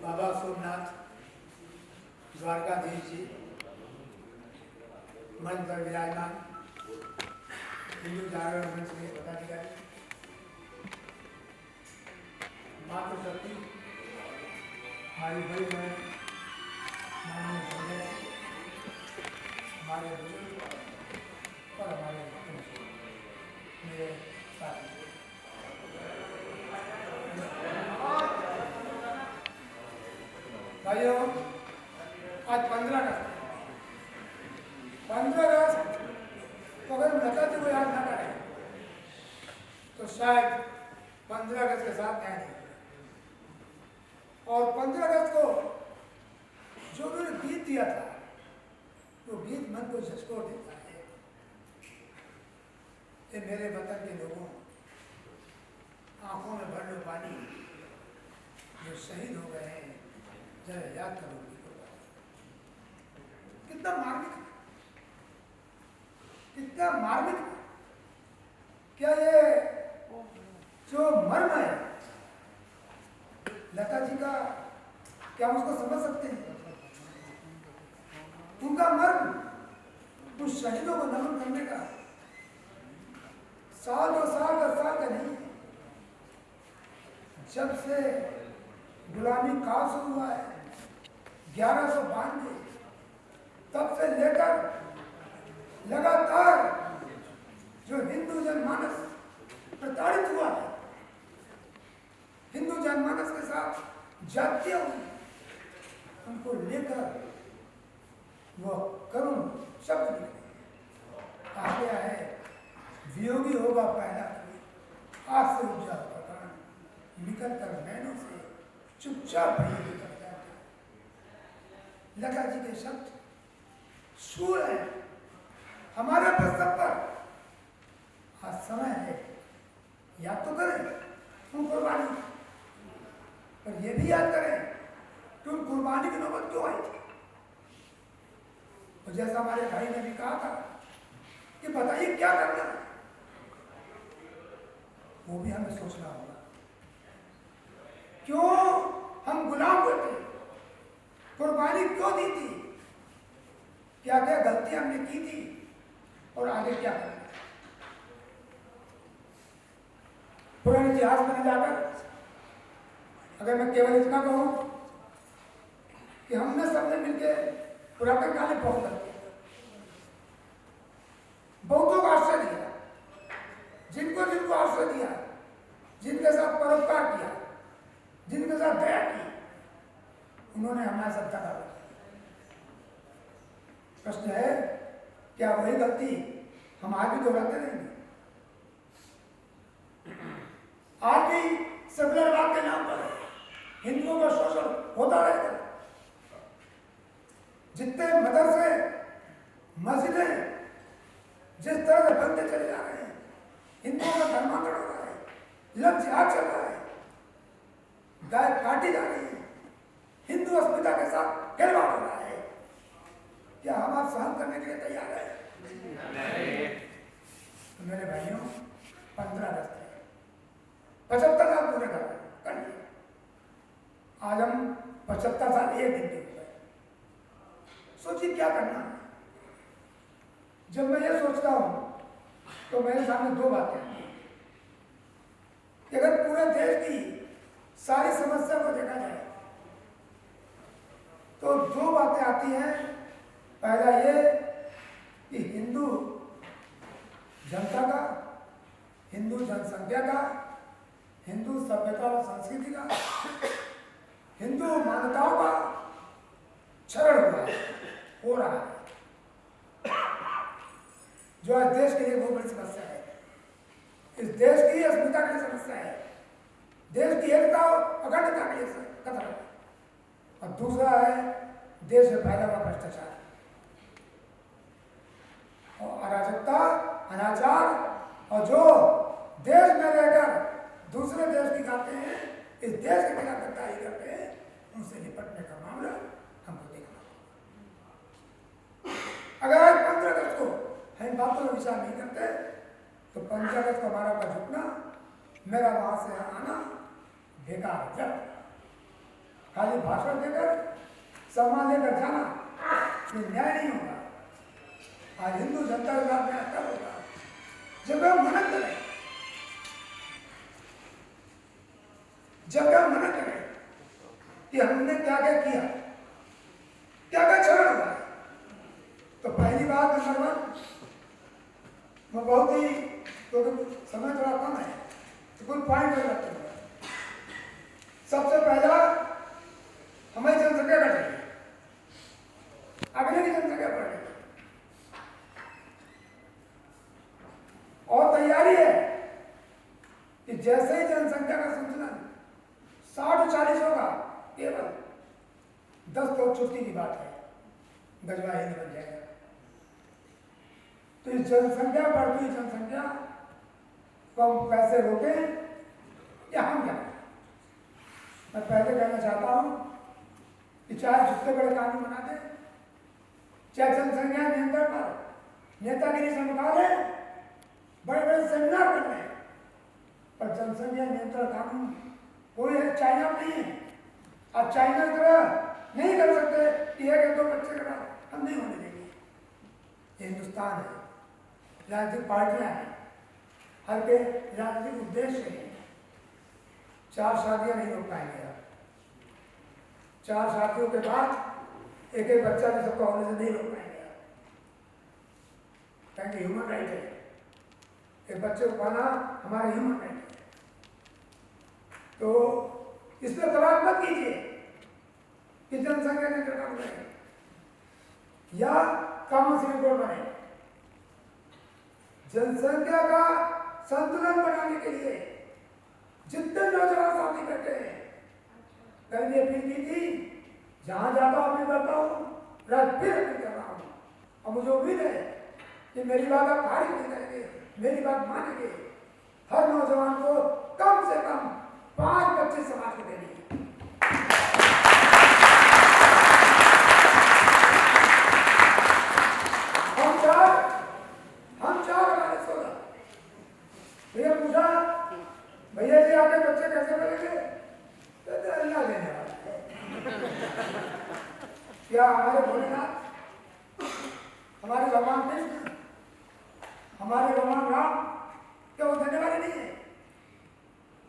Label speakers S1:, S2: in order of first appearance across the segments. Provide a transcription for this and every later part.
S1: बाबा सोमनाथ द्वारकाधीश जी मंच पर विराजमान हिंदू जागरण मंच के पदाधिकारी, मातृशक्ति हमारी बड़ी बहन माननीय संजय, हमारे बुजुर्ग और हमारे मेरे साथी, भाइयों, आज 15 अगस्त तो अगर लता जी को याद ना करें तो शायद 15 अगस्त के साथ न्याय नहीं। और 15 अगस्त को जो उन्होंने गीत दिया था वो गीत मन को झकझोर देता है। ये मेरे वतन के लोगों, आंखों में भर लो पानी, जो शहीद हो गए हैं, जरा याद करो उनको। कितना मार्मिक है, कितना मार्मिक है। क्या ये जो मर्म है लता जी का, क्या हम उसको समझ सकते हैं? उनका मर्म उन शहीदों को नमन करने का साल दो साल का साल का नहीं, जब से गुलामी काल शुरू हुआ है 1192, तब से लेकर लगातार जो हिंदू जनमानस प्रताड़ित हुआ है, हिंदू जनमानस के साथ जातियां हुई, उनको लेकर वो करुण शब्द निकले। कहा गया है, वियोगी होगा पहला कभी, आज से उपजा प्रकार निकल कर नैनों से चुपचाप निकल जाता। लता जी के शब्द सूर है हमारे पर सब पर। आज समय है याद तो करें उन कुर्बानी, पर यह भी याद करें कि उन कुर्बानी की नौबत क्यों आई थी। और जैसा हमारे भाई ने भी कहा था कि बताइए क्या करना है, वो भी हमें सोचना होगा। क्यों हम गुलाम हुए थे, कुर्बानी क्यों दी थी, क्या क्या गलतियां हमने की थी और आगे क्या करना। पुराने इतिहास में जाकर अगर मैं केवल इतना कहूं कि हमने सबने मिलकर पुरातन काल में बहुत गलती, बहुतों को आश्रय दिया, जिनको जिनको आश्रय दिया, जिनके साथ परोपकार किया, जिनके साथ दया की, उन्होंने हमारे साथ दगा किया। प्रश्न है, क्या वही गलती हम आज भी दोहराते रहेंगे? आज भी सेकुलरवाद के नाम पर हिंदुओं का शोषण होता रहेगा। जितने मदरसे, मस्जिदें जिस तरह से बनते चले जा रहे हैं, हिंदुओं का धर्मांतरण हो रहा है, लव जिहाद चल रहा है, गाय काटी जा रही है, हिंदू अस्मिता के साथ खिलवाड़ हो रहा है, क्या हम आप सहन करने के लिए तैयार हैं? तो मेरे भाइयों, 15 अगस्त है, 75 साल पूरे कर लिए। आज हम 75 साल एक दिन के हुए। सोचिए क्या करना है। जब मैं ये सोचता हूं तो मेरे सामने दो बातें आती हैं कि अगर पूरे देश की सारी समस्या को देखा जाए तो दो बातें आती हैं। पहला ये कि हिंदू जनता का, हिंदू जनसंख्या का, हिंदू सभ्यता और संस्कृति का, हिंदू मान्यताओं का क्षरण हुआ है, हो रहा है, जो आज देश के लिए बहुत बड़ी समस्या है। इस देश की अस्मिता की समस्या है, देश की एकता और अखंडता के लिए खतरा है। और दूसरा है देश में फैला हुआ भ्रष्टाचार और अराजकता, अनाचार, और जो देश में रहकर दूसरे देश की खाते हैं, इस देश के खिलाफ गद्दारी करते हैं, उनसे निपटने का मामला हमको देखना होगा। अगर आज 15 अगस्त को हम बातों में विचार नहीं करते तो 15 अगस्त को हमारा का झुकना, मेरा वहां से आना बेकार है। खाली भाषण देकर सम्मान लेकर जाना ये न्याय नहीं होगा। आज हिंदू जनता के साथ न्याय तब होगा जब हम मनन करें, जब हम मनन करें कि हमने क्या क्या किया, क्या क्या चरण हुआ। तो पहली बात नंबर 1, मैं बहुत ही क्योंकि समय थोड़ा कम है तो कुछ पॉइंट कर सकते हैं। सबसे पहला हमें जनसंख्या घटेगी, अगले की जनसंख्या बढ़ेगी और तैयारी है कि जैसे ही जनसंख्या का संतुलन 60-40 होगा, केवल 10 तो छुट्टी की बात है, गजवा ही नहीं बन जाएगा। तो इस जनसंख्या बढ़ती जनसंख्या को हम कैसे रोकें या हम क्या करें? मैं पहले कहना चाहता हूं कि चाहे जितने बड़े कानून बना दे, चाहे जनसंख्या नियंत्रण पर नेतागिरी से मुकाबले बड़े बड़े सेमिनार कर रहे हैं, पर जनसंख्या नियंत्रण कानून कोई है चाइना नहीं है। आप चाइना की तरह नहीं कर सकते कि 1 या 2 बच्चे का हम नहीं होने देंगे। ये हिंदुस्तान है, राजनीतिक पार्टियां हैं, हर के राजनीतिक उद्देश्य है। 4 शादियां नहीं रोक पाएंगे आप। 4 शादियों के बाद एक एक बच्चा भी सबका होने से नहीं रोक पाएंगे आप, क्योंकि ह्यूमन राइट है। एक बच्चे को पाना हमारा ह्यूमन राइट है। तो इसमें तबाह मत कीजिए कि जनसंख्या नियंत्रण कानून बने या काउंसिल रिपोर्ट बने। जनसंख्या का संतुलन बनाने के लिए जितने नौजवान साथी बैठे हैं, कल ये अपील की थी, जहां जाता हूं अपील करता हूं, रात फिर अपील कर रहा हूं। और मुझे उम्मीद है कि मेरी बात आप खारिज नहीं करेंगे, मेरी बात मानेंगे। हर नौजवान को कम से कम 5 बच्चे समाज को देने। हम चार हमारे 16 भैया पूछा, भैया जी आपके बच्चे कैसे बनेंगे? तो अल्लाह देने वाला है। क्या हमारे भोलेनाथ, हमारे भगवान कृष्ण, हमारे भगवान राम क्या वो देने वाले नहीं है?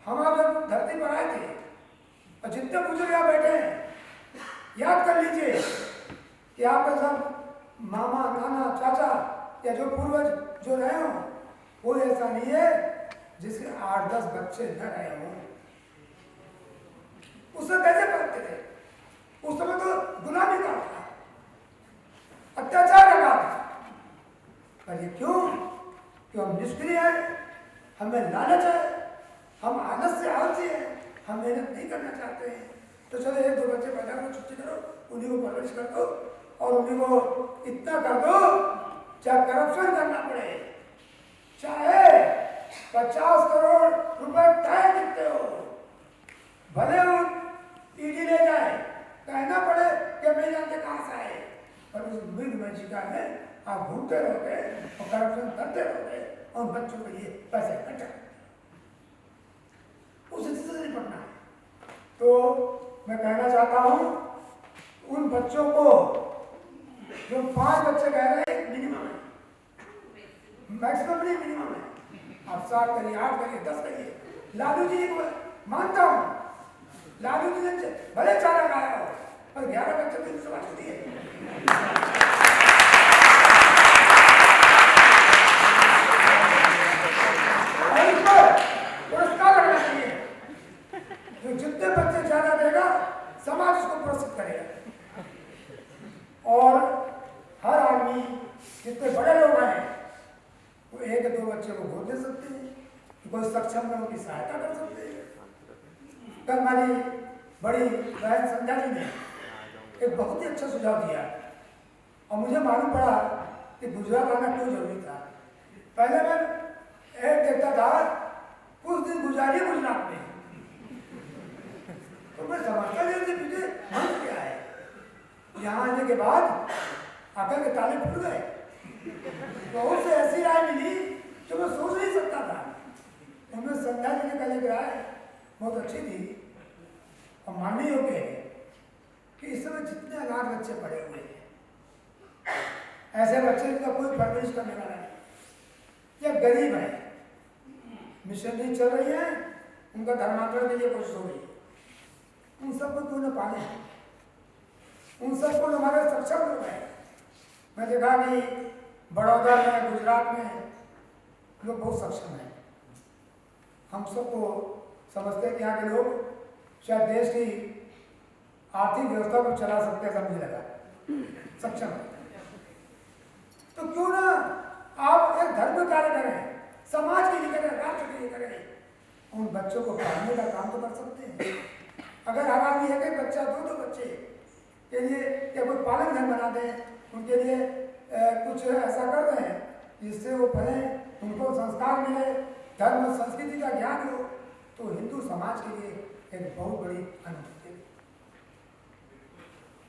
S1: हम आप जब धरती पर आए थे और जितने बुजुर्ग यहाँ बैठे हैं, याद कर लीजिए कि आपका सब मामा, नाना, चाचा या जो पूर्वज जो रहे हों, कोई ऐसा नहीं है जिसके 8-10 बच्चे न रहे हों। उससे कैसे पढ़ते थे? उस समय तो गुलामी का था, अत्याचार का था। पर ये क्यों? हम निष्क्रिय हैं, हमें लालच है, हम आलस से आलसी हैं, हम मेहनत नहीं करना चाहते हैं। तो चलो 1-2 बच्चे पैदा करो, छुट्टी करो, उन्हीं को परवरिश कर दो और उन्हीं को इतना कर दो चाहे करप्शन करना पड़े, चाहे 50 करोड़ रुपए तय दिखते हो, भले वो ईडी ले जाए, कहना पड़े कि नहीं जानते कहां से आए, पर उस मिल में शिका में आप घूमते रहोगे और करप्शन करते रहोगे और बच्चों के लिए पैसे इकट्ठा करते, उसे नहीं पढ़ना है। तो मैं कहना चाहता हूं उन बच्चों को जो 5 बच्चे कह रहे हैं, मिनिमम है, मैक्सिमम नहीं मिनिमम है। आप 7 करिए, 8 करिए, 10 करिए। लालू जी को मानता हूं, लालू जी ने भले 4 आया हो, पर 11 बच्चे तो समाज दिए। पुरस्कार करना चाहिए, जो जितने बच्चे ज्यादा देगा समाज उसको पुरस्कृत करेगा। और हर आदमी, जितने बड़े लोग हैं, वो 1 या 2 बच्चे को गोद दे सकते हैं, कोई सक्षम में उनकी सहायता कर सकते हैं। कल हमारी बड़ी बहन संध्या जी ने एक बहुत ही अच्छा सुझाव दिया और मुझे मालूम पड़ा कि गुजरात आना क्यों जरूरी था। पहले मैं ऐड देखता था, कुछ दिन गुजारिए गुजरात में, तो मैं समझता नहीं कि मुझे मन क्या है। यहाँ आने के बाद आकर के ताले खुल गए, बहुत से ऐसी राय मिली जो मैं सोच नहीं सकता था। उनमें संध्या जी ने कल एक राय बहुत अच्छी थी और मानने योग्य है बच्चे का कोई परवरिश करने वाला नहीं, या गरीब है, मिशनरी चल रही है, उनका धर्मांतरण के लिए कोशिश हो रही है, उन सबको क्यों न पाले, उन सबको हमारे सक्षम लोग हैं। मैं देखा कि बड़ौदा में, गुजरात में लोग बहुत सक्षम हैं। हम सबको समझते हैं कि यहाँ के लोग शायद देश की आर्थिक व्यवस्था को चला सकते हैं, समझ लगा सक्षम है। तो क्यों ना आप एक धर्म कार्य करें, समाज के लिए करें, राष्ट्र के लिए करें, उन बच्चों को पढ़ाने का काम तो कर सकते हैं। अगर हर आदमी एक एक बच्चा, दो बच्चे के लिए या कोई पालन घर बना दें, उनके लिए कुछ ऐसा कर दें जिससे वो पढ़ें, उनको संस्कार मिले, धर्म संस्कृति का ज्ञान हो, तो हिंदू समाज के लिए एक बहुत बड़ी अनुभूति है।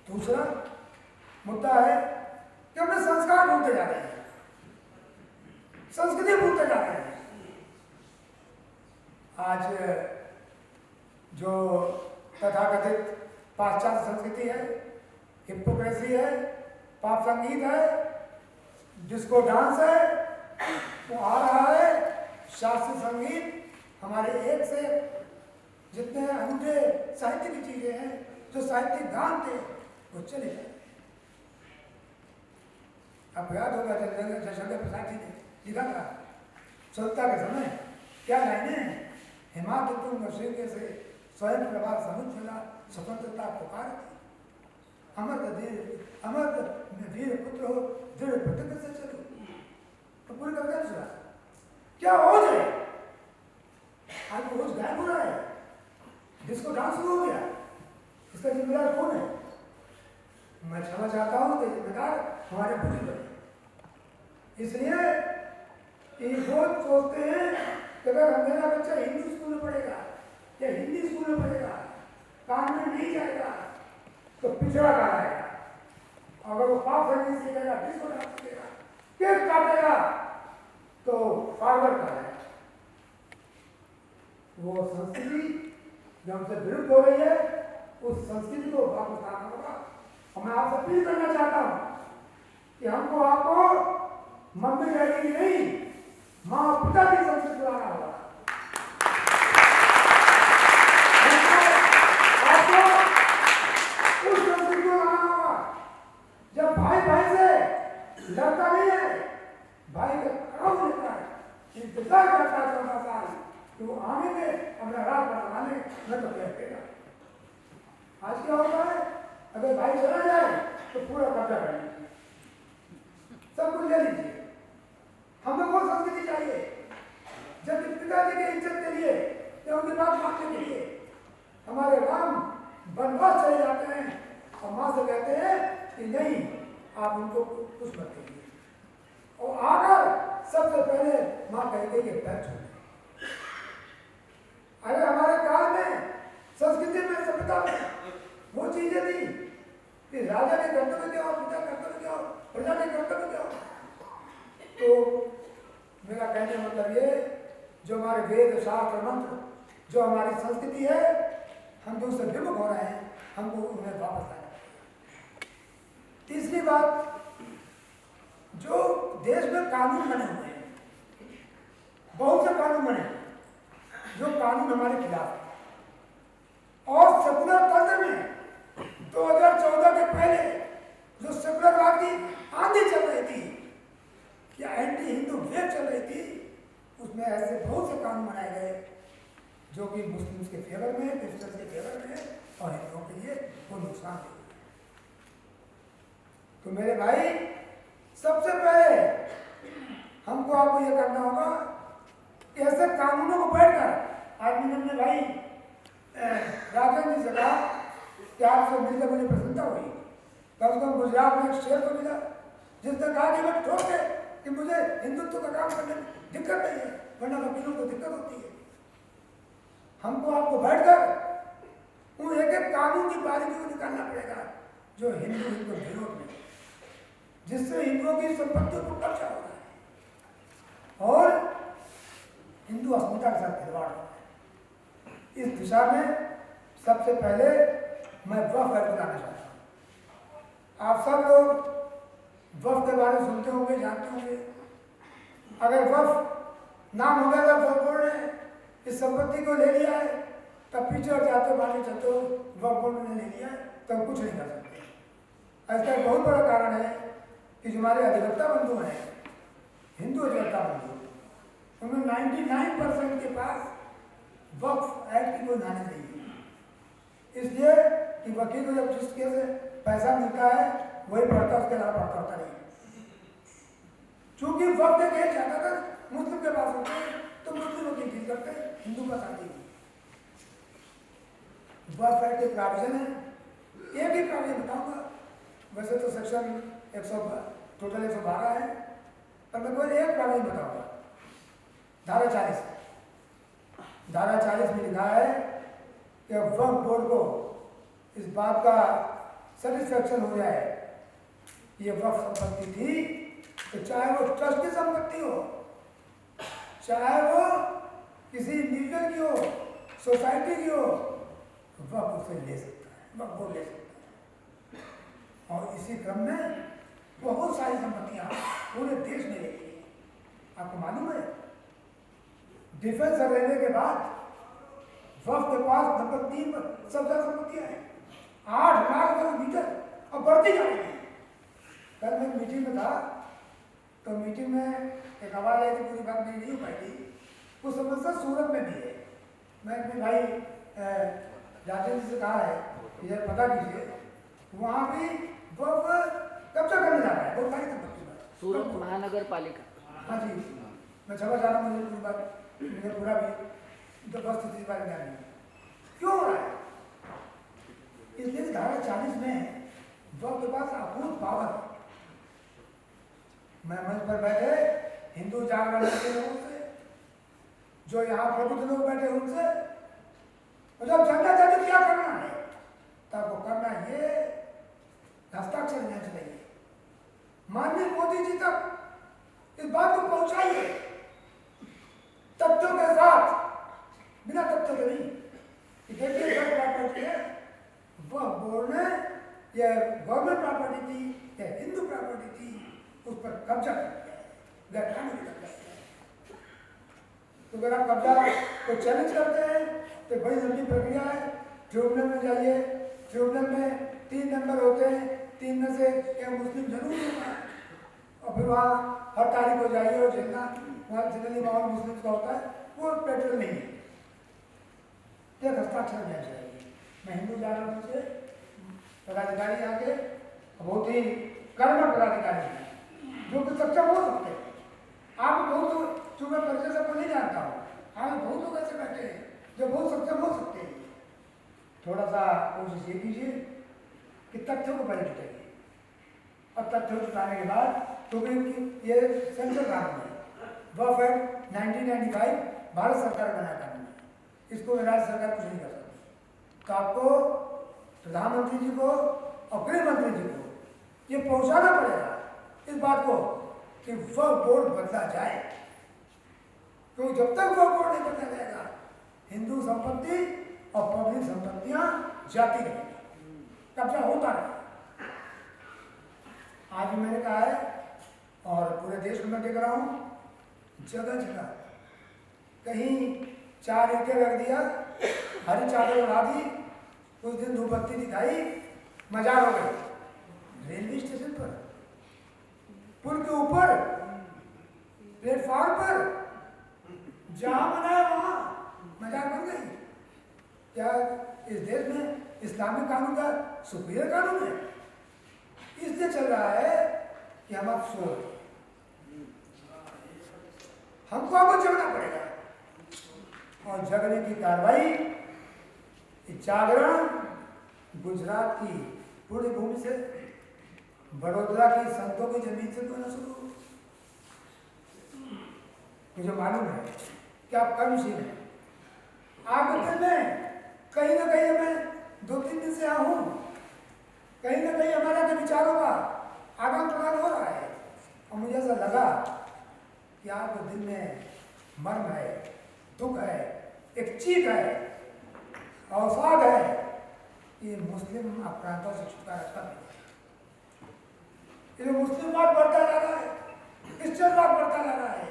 S1: दूसरा मुद्दा है कि अपने संस्कार भूलते जा रहे हैं, संस्कृति भूलते जा रहे हैं। आज जो तथाकथित पाश्चात्य संस्कृति है, हिपोक्रेसी है, पॉप संगीत है, डिस्को डांस है, वो आ रहा है। शास्त्रीय संगीत, हमारे एक से जितने अनूठे साहित्य की चीजें हैं, जो साहित्यिक गान थे, वो चले गए। अब याद होगा जयशंकर प्रसाद जी ने लिखा था स्वतंत्रता के समय, क्या लाइनें, हिमाद्रि तुंग श्रृंग से स्वयं प्रभा समुद्र मिला, स्वतंत्रता पुकार थी, अमर वीर पुत्र हो, दृढ़ प्रतिज्ञा से चलो। तो पूरी कविता सुना, क्या ओज है, आज ओज गायब हो रहा है, जिसको डांस शुरू हो गया, इसका जिम्मेदार कौन है? मैं क्षमा चाहता हूं कि जिम्मेदार हमारे बुजुर्ग हैं। इसलिए वो सोचते हैं कि अगर मेरा बच्चा हिंदी स्कूल में पढ़ेगा या हिंदी स्कूल में पढ़ेगा, कानून में नहीं जाएगा, तो पिछड़ा का आएगा। अगर वो पाप संगीत सीखेगा, डिस्को डांस सीखेगा, केक काटेगा, तो फॉरवर्ड का है। वो संस्कृति जो हमसे विरुद्ध हो रही है, उस संस्कृति को वापस लाना होगा। और मैं आपसे अपील करना चाहता हूं कि हमको आपको मम्मी डैडी की नहीं, माँ पिता की संस्कृति लाना होगा। आपको उस संस्कृति को लाना होगा जब भाई भाई से लड़ता नहीं है, भाई का खड़ा लेता है, इंतजार करता है 14 साल कि वो आने में अपना रात बनाने में तो क्या करेगा। आज क्या होता है, अगर भाई चला जाए तो पूरा कब्जा कर लीजिए, सब कुछ ले लीजिए। हमें वो संस्कृति चाहिए जब पिताजी की इज्जत के लिए या उनकी बात मानने के लिए हमारे राम वनवास चले जाते हैं और माँ से कहते हैं कि नहीं, आप उनको कुछ मत करिए, और आकर सबसे पहले माँ कहते कि पैर छूटे। अरे हमारे काल में, संस्कृति में, सभ्यता में वो चीजें थी कि राजा के कर्तव्य क्या हो, पिता कर्तव्य क्या हो, प्रजा के कर्तव्य क्या हो। तो मेरा कहने का मतलब ये, जो हमारे वेद शास्त्र मंत्र, जो हमारी संस्कृति है, हम जो उससे विमुख हो रहे हैं, हमको उन्हें वापस लाना। तीसरी बात, जो देश में कानून बने हुए हैं, बहुत से कानून बने हैं जो कानून हमारे खिलाफ है, और सेकुलर तंत्र में 2014 के पहले जो सेकुलरवाद की आंधी चल रही थी या एंटी हिंदू वेव चल रही थी, उसमें ऐसे बहुत से कानून बनाए गए जो कि मुस्लिम्स के फेवर में, क्रिश्चियंस के फेवर में और हिंदुओं के लिए वो नुकसान है। तो मेरे भाई, सबसे पहले हमको आपको ये करना होगा कि ऐसे कानूनों को बैठकर, आज मैंने अपने भाई राजेंद्र जी से कहा कि आपसे मिलकर मुझे प्रसन्नता हुई। कम से कम गुजरात में एक शेर को मिला जिसने कहा कि मैं ठोक के कि मुझे हिंदुत्व का काम करने में दिक्कत नहीं है, वरना वकीलों को दिक्कत होती है। हमको आपको बैठकर उन एक एक कानून की बारीकी को निकालना पड़ेगा जो हिंदू विरोध में, जिससे हिंदुओं की संपत्ति को कब्जा हो रहा है और हिंदू अस्मिता के साथ खिलवाड़ हो रहा है। इस दिशा में सबसे पहले मैं वह फैसला लाना चाहता हूँ। आप सब लोग वफ के बारे में सुनते होंगे, जानते होंगे। अगर वफ नाम हो गया वफ बोर्ड ने इस संपत्ति को ले लिया है, तब पीछे और जाते मान चलते हो वफ बोर्ड ने ले लिया है, तब कुछ नहीं कर सकते। इसका एक बहुत बड़ा कारण है कि जो हमारे अधिवक्ता बंधु हैं, हिंदू अधिवक्ता बंधु, उनमें 99% के पास वक्फ एक्ट की कोई नॉलेज नहीं है। इसलिए कि वकील को जब जिसके से पैसा मिलता है वही पढ़ता, उसके अलावा पढ़ता होता नहीं। चूंकि वक्त के ज्यादातर मुस्लिम के पास होते हैं तो मुस्लिम वकील डील करते हैं, हिंदू का शादी नहीं। वक्फ एक्ट के प्रावधान है, एक ही प्रावधान बताऊंगा, वैसे तो सेक्शन 100 टोटल 112 है, पर मैं कोई एक प्रावधान बताऊंगा। धारा 40 में लिखा है कि वक्फ बोर्ड को इस बात का सेटिस्फैक्शन हो जाए, ये वक्फ संपत्ति थी, तो चाहे वो ट्रस्ट की संपत्ति हो, चाहे वो किसी इंडिविजुअल की हो, सोसाइटी की हो, वक्फ उसे ले सकता है, वक्फ बोर्ड ले सकता है। और इसी क्रम में बहुत सारी संपत्तियां पूरे देश में ले ली। आपको मालूम है, डिफेंस और रेलवे के बाद वक्फ के पास नंबर 3 पर सबसे ज्यादा संपत्तियां हैं, 8 लाख वर्ग मीटर, और बढ़ती जा रही है। कल मैं मीटिंग में था, तो मीटिंग में एक आवाज आई थी, पूरी बात मेरी नहीं हो पाई थी। कुछ समस्या सूरत में भी है। मैं अपने भाई राजेंद्र जी से कहा है कि जब पता कीजिए, वहाँ भी कब्जा करने जा रहा है बहुत सारी संपत्ति पर,
S2: सूरत महानगर पालिका।
S1: हाँ जी, मैं क्षमा चाह रहा हूँ, मुझे पूरी बात, मुझे पूरा भी तो बस इस बारे में नहीं क्यों हो रहा है। इसलिए धारा 40 में वक्फ के पास अभूत पावर। मैं मंच पर बैठे हिंदू जागरण के लोगों से, जो यहाँ प्रबुद्ध लोग बैठे उनसे, और जब जनता जाति क्या करना है, तब वो करना ये हस्ताक्षर लेना चाहिए। माननीय मोदी जी तक इस बात को पहुंचाइए, तथ्यों के साथ, बिना तथ्यों के नहीं। देखिए प्रॉपर्टी है, वह बोर्ड ने यह गवर्नमेंट प्रॉपर्टी थी, यह हिंदू प्रॉपर्टी थी, उस पर कब्जा कर दिया, गैरकानूनी कब्जा किया। तो अगर आप कब्जा को चैलेंज करते हैं तो बड़ी लंबी प्रक्रिया है। ट्रिब्यूनल में जाइए, ट्रिब्यूनल में 3 मेंबर होते हैं, 3 में से एक मुस्लिम जरूर होगा, और फिर वहाँ हर तारीख को जाइए और झेलना, वहाँ जनरली माहौल मुस्लिम का होता है, वो पेट्रोल नहीं है। एक हस्ताक्षर लेना चाहिए। मैं हिंदू जागरण से पदाधिकारी आके बहुत ही कर्मठ पदाधिकारी हैं, जो कि सक्षम हो सकते हैं। आप बहुत, चूंकि परिचय से नहीं जानता हूँ, आप बहुत लोग ऐसे बैठे हैं जो बहुत सक्षम हो सकते हैं। थोड़ा सा कोशिश ये कीजिए कि तथ्यों को पहले जुटाइए, और तथ्यों को जुटाने के बाद, क्योंकि ये सेंट्रल कानून है, वक्फ एक्ट 1995 भारत सरकार बनाया कानून है, इसको राज्य सरकार कुछ नहीं कर सकती। तो आपको प्रधानमंत्री जी को और गृह मंत्री जी को ये पहुंचाना पड़ेगा इस बात को कि वक्फ बोर्ड बदला जाए, क्योंकि जब तक वक्फ बोर्ड नहीं बदला जाएगा, हिंदू संपत्ति और पब्लिक संपत्तियां जाती रहेंगी, कब्जा होता रहेगा। आज भी मैंने कहा है, और पूरे देश में मैं देख रहा हूं, जगह जगह कहीं 4 ईंटें रख दिया, हरी चादर उड़ा दी, कुछ दिन धूपबत्ती दिखाई, मजार हो गई। रेलवे स्टेशन पर, पुल के ऊपर, प्लेटफॉर्म पर, जहां बनाया वहां मजार बन गई। क्या इस देश में इस्लामिक कानून का सुपीरियर कानून है? इसलिए चल रहा है कि हम अफसोस, हमको अब जगना पड़ेगा, और जगने की कार्रवाई जागरण गुजरात की पूरी भूमि से, बड़ौदा की संतों की जमीन से होना शुरू हो। मुझे मालूम है कि आप कर्मशील हैं, आपके दिल में कहीं ना कहीं, मैं 2-3 दिन से यहाँ हूँ, कहीं ना कहीं हमारा के विचारों का आदान प्रदान हो रहा है, और मुझे ऐसा लगा कि आपके दिल में मर्म है, दुख है, एक चीख है, अवसाद है कि मुस्लिम अपराधों से छुटकारा कर। ये मुस्लिमवाद बढ़ता जा रहा है, क्रिश्चियनवाद बढ़ता जा रहा है,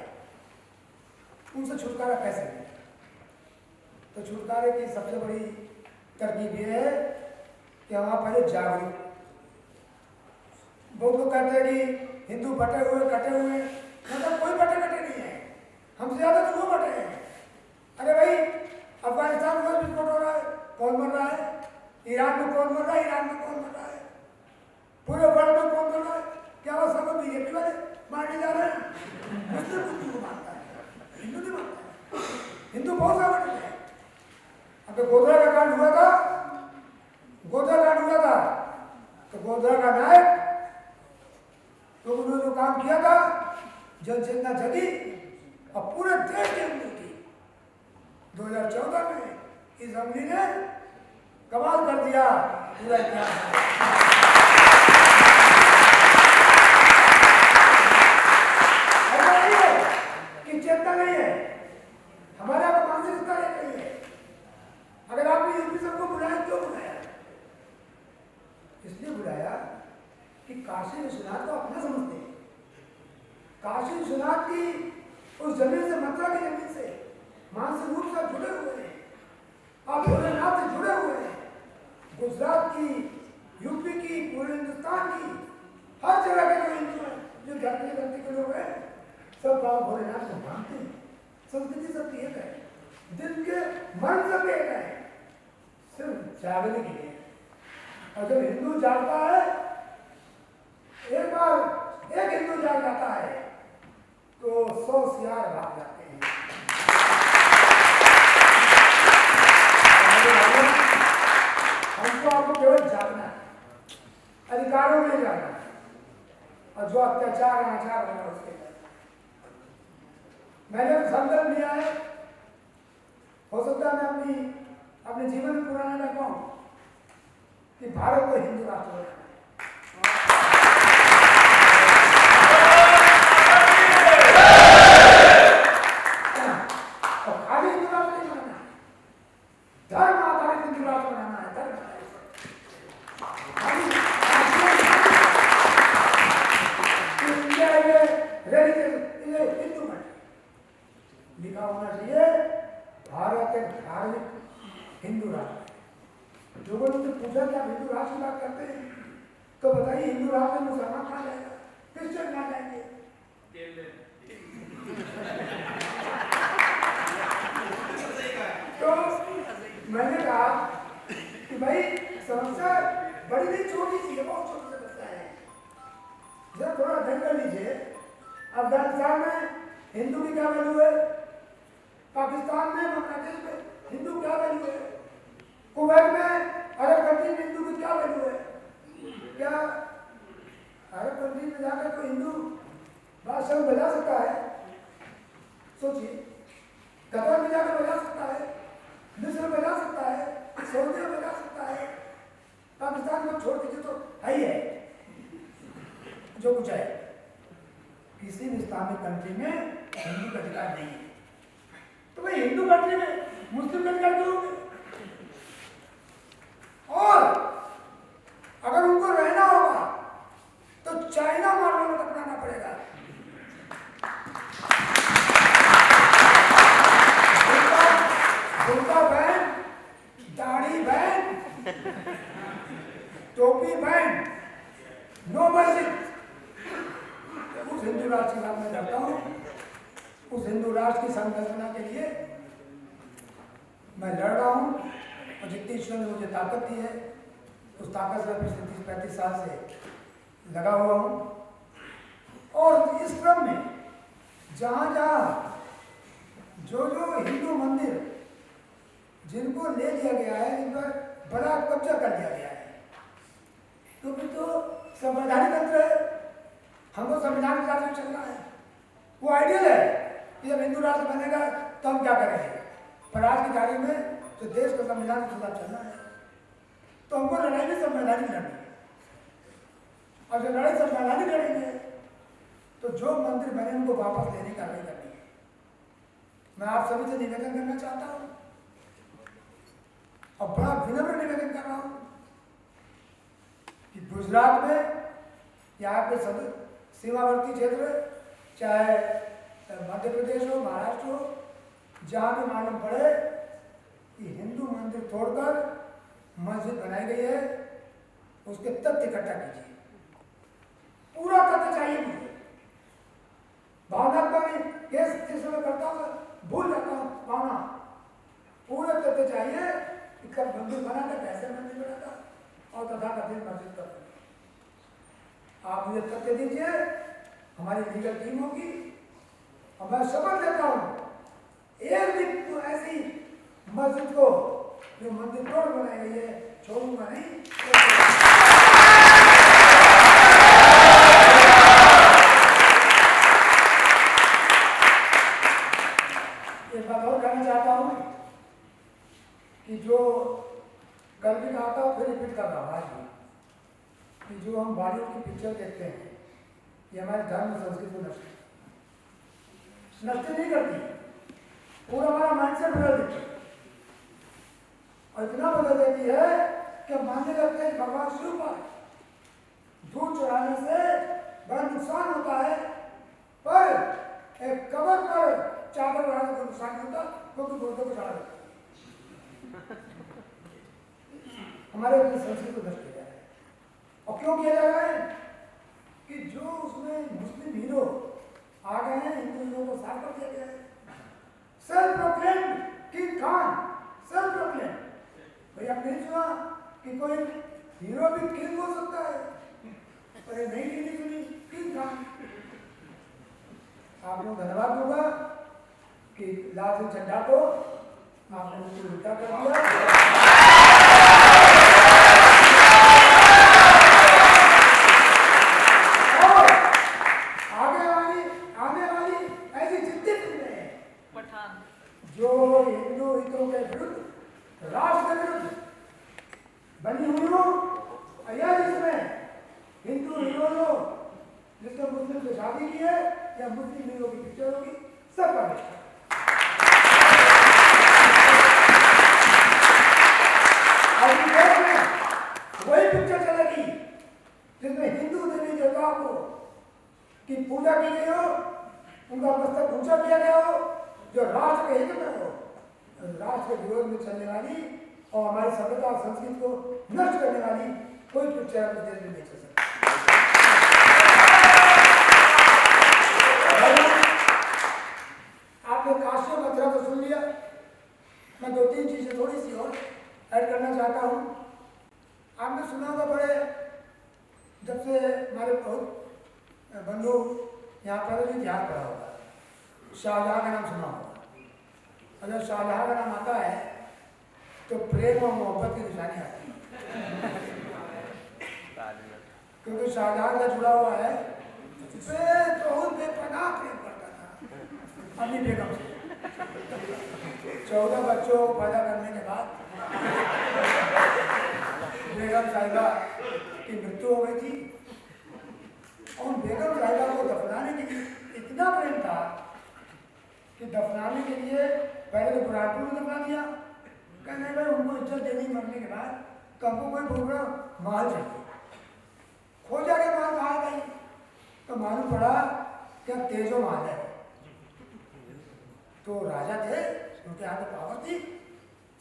S1: उनसे छुटकारा कैसे मिले? तो छुटकारे की सबसे बड़ी तरकीब ये है कि हम पहले जागरूक। बहुत लोग कहते हैं कि हिंदू बटे हुए कटे हुए, मतलब कोई बटे कटे नहीं है, हमसे ज्यादा तो वो बटे हैं। अरे भाई, अफगानिस्तान में विस्फोट हो रहा है, कौन मर रहा है? ईरान में कौन मर रहा है? ईरान में कौन मर रहा है? पूरे वर्ल्ड में कौन मर रहा है? क्या वो सब बीजेपी वाले मारने जा रहे हैं? मुस्लिम हिंदू को मारता है, हिंदू नहीं मारता है। हिंदू बहुत ज्यादा बटे हैं। अब गोधरा का कांड हुआ था, गोधरा कांड हुआ था, तो गोधरा का नायक तो उन्होंने जो काम किया था, जनचेतना जगी और पूरे देश की उन्नति की। 2014 में इस असेंबली ने कमाल कर दिया पूरा इतिहास। कि चेतना नहीं है, हमारे यहाँ मानसिक स्तर एक नहीं है। अगर आपने यूपी सबको बुलाया, क्यों बुलाया? इसलिए बुलाया कि काशी विश्वनाथ को अपना समझते हैं। काशी विश्वनाथ की उस जमीन से, मथुरा की जमीन से मानसिक रूप से जुड़े हुए हैं, आप भोलेनाथ से जुड़े हुए हैं। गुजरात की, यूपी की, पूरे हिंदुस्तान की हर जगह के जो हिंदू हैं, जो धरती के लोग हैं, सब गाँव भोलेनाथ को मानते हैं। संस्कृति सबकी एक है, दिल के मन सब एक है, सिर्फ जागने के लिए। और जब हिंदू जागता है, एक बार एक हिंदू जाग जाता है तो 100 सियार भाग जाते हैं। हमको आपको केवल जागना है, अधिकारों में जाना है, और जो अत्याचार अनाचार हो रहा है उसके लिए मैंने तो संकल्प लिया है। हो सकता है मैं अपने जीवन में पूरा नहीं कर पाऊं कि भारत को हिंदू राष्ट्र बनाना है। धर्म आधारित हिंदू राष्ट्र बनाना है, धर्म हिंदू में लिखा होना चाहिए भारत एक धार्मिक हिंदू राष्ट्र। लोगों ने पूछा कि आप हिंदू राष्ट्र की बात करते हैं, तो बताइए हिंदू राष्ट्र में मुसलमान कहाँ जाएगा, क्रिश्चियन कहाँ जाएंगे? तो मैंने कहा कि भाई समस्या बड़ी नहीं, छोटी सी है, बहुत छोटी समस्या है। जब थोड़ा अध्ययन कर लीजिए, अफगानिस्तान में हिंदू की क्या वैल्यू है, पाकिस्तान में, बांग्लादेश में हिंदू क्या वैल्यू है, कुवैत में, अरब कंट्री में हिंदू की क्या वैल्यू है? क्या अरब कंट्री में जाकर कोई हिंदू भाषण बजा सकता है? सोचिए, कतर में जाकर बजा सकता है, मिस्र में बजा सकता है, सऊदी में बजा सकता है, पाकिस्तान को छोड़ दीजिए तो है ही है जो कुछ है। किसी भी इस्लामिक कंट्री में हिंदू का अधिकार नहीं है। तो भाई हिंदू कंट्री में मुस्लिम का अधिकार क्यों होंगे? और अगर उनको रहना होगा तो चाइना मार्बल में अपनाना पड़ेगा। बुर्का बैन, दाढ़ी बैन, टोपी बैन, नो मस्जिद। उस हिंदू राष्ट्र की बात मैं करता हूँ, उस हिंदू राष्ट्र की संकल्पना के लिए मैं लड़ रहा हूँ, और जितनी ईश्वर ने मुझे ताकत दी है उस ताकत से पिछले 30-35 साल से लगा हुआ हूँ। और इस क्रम में जहाँ जहाँ जो हिंदू मंदिर जिनको ले लिया गया है, इन पर बड़ा कब्जा कर लिया गया है, क्योंकि तो संवैधानिक तंत्र है, हमको संविधान के हिसाब से चलना है। वो आइडियल है कि जब हिंदू राष्ट्र बनेगा तो हम क्या करेंगे, पर आज की तारीख में जो देश का संविधान के खिलाफ चलना है, तो हमको लड़ाई भी संवैधानिक लड़नी है। और जब लड़ाई संवैधानिक लड़ेंगे तो जो मंदिर बने उनको वापस लेने की कार्रवाई करनी है। मैं आप सभी से निवेदन करना चाहता हूँ, और बड़ा विनम्र निवेदन कर रहा हूँ कि गुजरात में यहाँ पे सब सीमावर्ती क्षेत्र, चाहे मध्य प्रदेश हो, महाराष्ट्र हो, जहाँ भी मालूम पड़े कि हिंदू मंदिर तोड़कर मस्जिद बनाई गई है, उसके तथ्य इकट्ठा कीजिए। पूरा तथ्य चाहिए मुझे। भावनात्मक केस जिस समय करता हूँ भूल जाता हूँ भावना। पूरे तथ्य चाहिए कि कब मंदिर बना था, कैसे मंदिर बना था और तथाकथित मस्जिद कब बनी। आप मुझे तथ्य दीजिए, हमारी लीगल टीम होगी और मैं शपथ लेता हूँ एक भी ऐसी मस्जिद को जो मंदिर तोड़ बनाई गई है छोड़ूंगा नहीं। एक बात और कहना चाहता हूँ कि जो कल भी कहा था फिर रिपीट कर रहा हूँ आज भी, कि जो हम बॉलीवुड की पिक्चर देखते हैं ये हमारे धर्म संस्कृति को नष्ट नहीं करती, पूरा हमारा माइंडसेट बदल देती है। और इतना बदल देती है कि मानने लगते हैं भगवान शिव पर दूध चढ़ाने से बड़ा नुकसान होता है, पर एक कबर पर चादर बढ़ाने को नुकसान नहीं होता क्योंकि मुर्दों को चढ़ा देता है। हमारे अपनी संस्कृति को नष्ट किया है। और क्यों किया जा रहा है कि जो उसमें मुस्लिम हीरो आ गए हैं, हिंदू हीरो को साफ कर दिया गया है। Self proclaimed king Khan, self proclaimed. भाई आप नहीं सुना कि कोई हीरो भी किंग हो सकता है, पर ये नहीं सुनी किंग खान। आपको धन्यवाद दूंगा कि लाल सिंह चड्ढा को आपने मुझे उल्टा कर दिया। जो हिंदू हितों के विरुद्ध, राष्ट्र के विरुद्ध बनी हुई हो, या जिसमें हिंदू हीरो जिसने मुस्लिम से शादी की है या मुस्लिम हीरो की पिक्चर होगी, सब का वही पिक्चर चलेगी जिसमें हिंदू देवी देवताओं को की पूजा की गई हो, उनका मस्तक ऊंचा किया गया हो, जो राष्ट्र के हित में हो, राष्ट्र के विरोध में चलने वाली और हमारी सभ्यता और संस्कृति को नष्ट करने वाली कोई पिक्चर उस देश में नहीं चल सकती। आपने काशी मथुरा को सुन लिया, मैं 2-3 चीजें थोड़ी सी और ऐड करना चाहता हूँ। आपने सुना होगा बड़े, जब से हमारे बहुत बंधु यहाँ पर इतिहास पढ़ा होगा, शाहजहां का नाम सुना होगा। अगर शाहजहां का नाम आता है तो प्रेम और मोहब्बत की निशानी आती है, क्योंकि शाहजहां का जुड़ा हुआ है बहुत बेपनाह प्रेम करता था अपनी बेगम से। 14 बच्चों को पैदा करने के बाद बेगम साहिबा की मृत्यु हो गई थी और बेगम साहिबा को दफनाने के लिए इतना प्रेम था कि दफनाने के लिए पहले तो बुरहानपुर में दफना दिया, कहने भाई उनको इज्जत देनी मरने के बाद, तो हमको कोई पूरा महल चाहिए। खोजा के महल कहा गई तो मालूम पड़ा क्या तेजो महल है। तो राजा थे, उनके हाथ में पावर थी,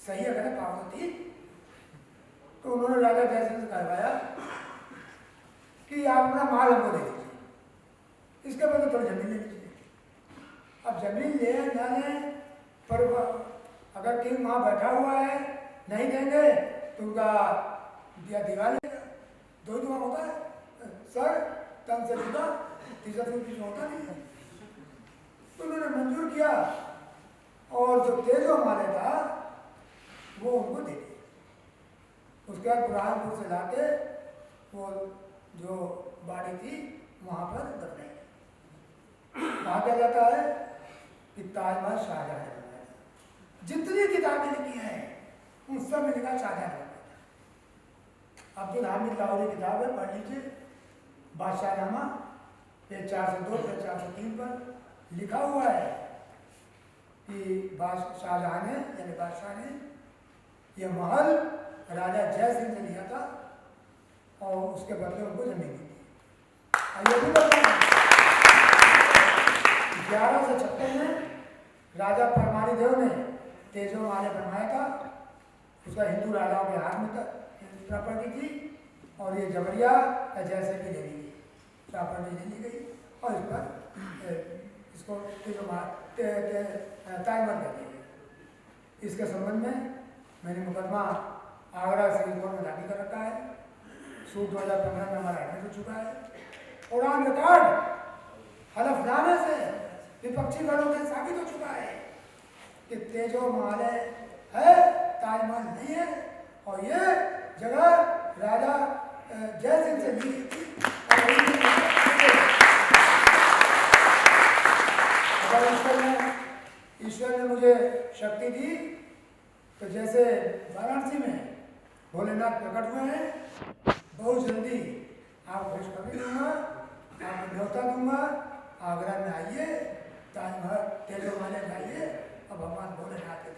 S1: सही अगर पावर थी, तो उन्होंने राजा जयसिंह से कहवाया कि आप अपना माल हमको दे दीजिए, इसके बदले थोड़ी जमीन ले लीजिए। अब जमीन ले ना लें, पर अगर किंग वहाँ बैठा हुआ है नहीं देंगे तो उनका दिया दीवार लेगा। दो दुआ होता है, सर तन से जुदा, तीसरा कुछ होता नहीं है। तो उन्होंने मंजूर किया और जो तेजो माले था वो उनको दे दिया। उसके बाद बुरहानपुर से लाके वो जो बाड़ी थी वहाँ पर दफनाई। कहा क्या जाता है कि ताजमहल शाहजहां ने बनाया। जितनी किताबें लिखी हैं उन सब में लिखा शाहजहां ने बनाया। अब्दुल हामिद लाहौरी किताब है, पढ़ लीजिए, बादशाहनामा, पेज 402 पेज 403 पर लिखा हुआ है कि शाहजहां ने यानी बादशाह ने यह महल राजा जय सिंह से लिया था और उसके बदले उनको जमीन दी थी। ये भी बताऊं 1156 में राजा परमारी देव ने तेजो माले बनवाया था, उसका हिंदू राजाओं के हाथ में प्रॉपर्टी थी और ये जबरिया जैसे भी ले ली गई, प्रॉपर्टी ले ली गई और इस पर इसको तेजो ताइमर कर दी गई। इसके संबंध में मैंने मुकदमा आगरा सिविल कोर्ट में दाखिल कर रखा है। सूट 2015 में हमारा एडमिट हो चुका है और ऑन रिकॉर्ड हलफनामे से विपक्षी दलों के साबित हो चुका है कि तेजो माले है, ताजमहल नहीं है और ये जगह राजा जय सिंह से ली गई थी। अगर ईश्वर ने मुझे शक्ति दी तो जैसे वाराणसी में भोलेनाथ प्रकट हुए हैं, बहुत जल्दी आपको खुशखबरी दूंगा, आपको न्योता दूंगा, आगरा में आइए, ताजमहल तेजो माले में आइए और भगवान भोलेनाथ के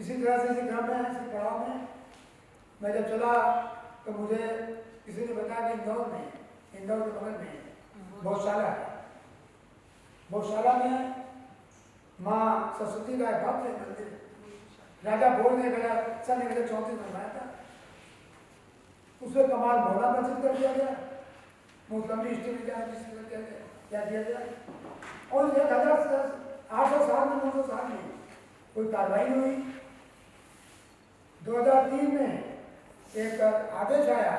S1: इसी तरह से इसी ग्राम में इसी पड़ाव में मैं जब चला तो मुझे किसी ने बताया कि इंदौर के बगल में गौशाला है। गौशाला में माँ सरस्वती का भव्य मंदिर, राजा भोज ने सन 1934 में बनाया था। उसमें कमाल भोला प्रसिद्ध कर दिया गया, मुख्यमंत्री स्टेट क्या दिया गया और 1800 साल में 900 साल में कोई कार्रवाई नहीं हुई। 2003 में एक आदेश आया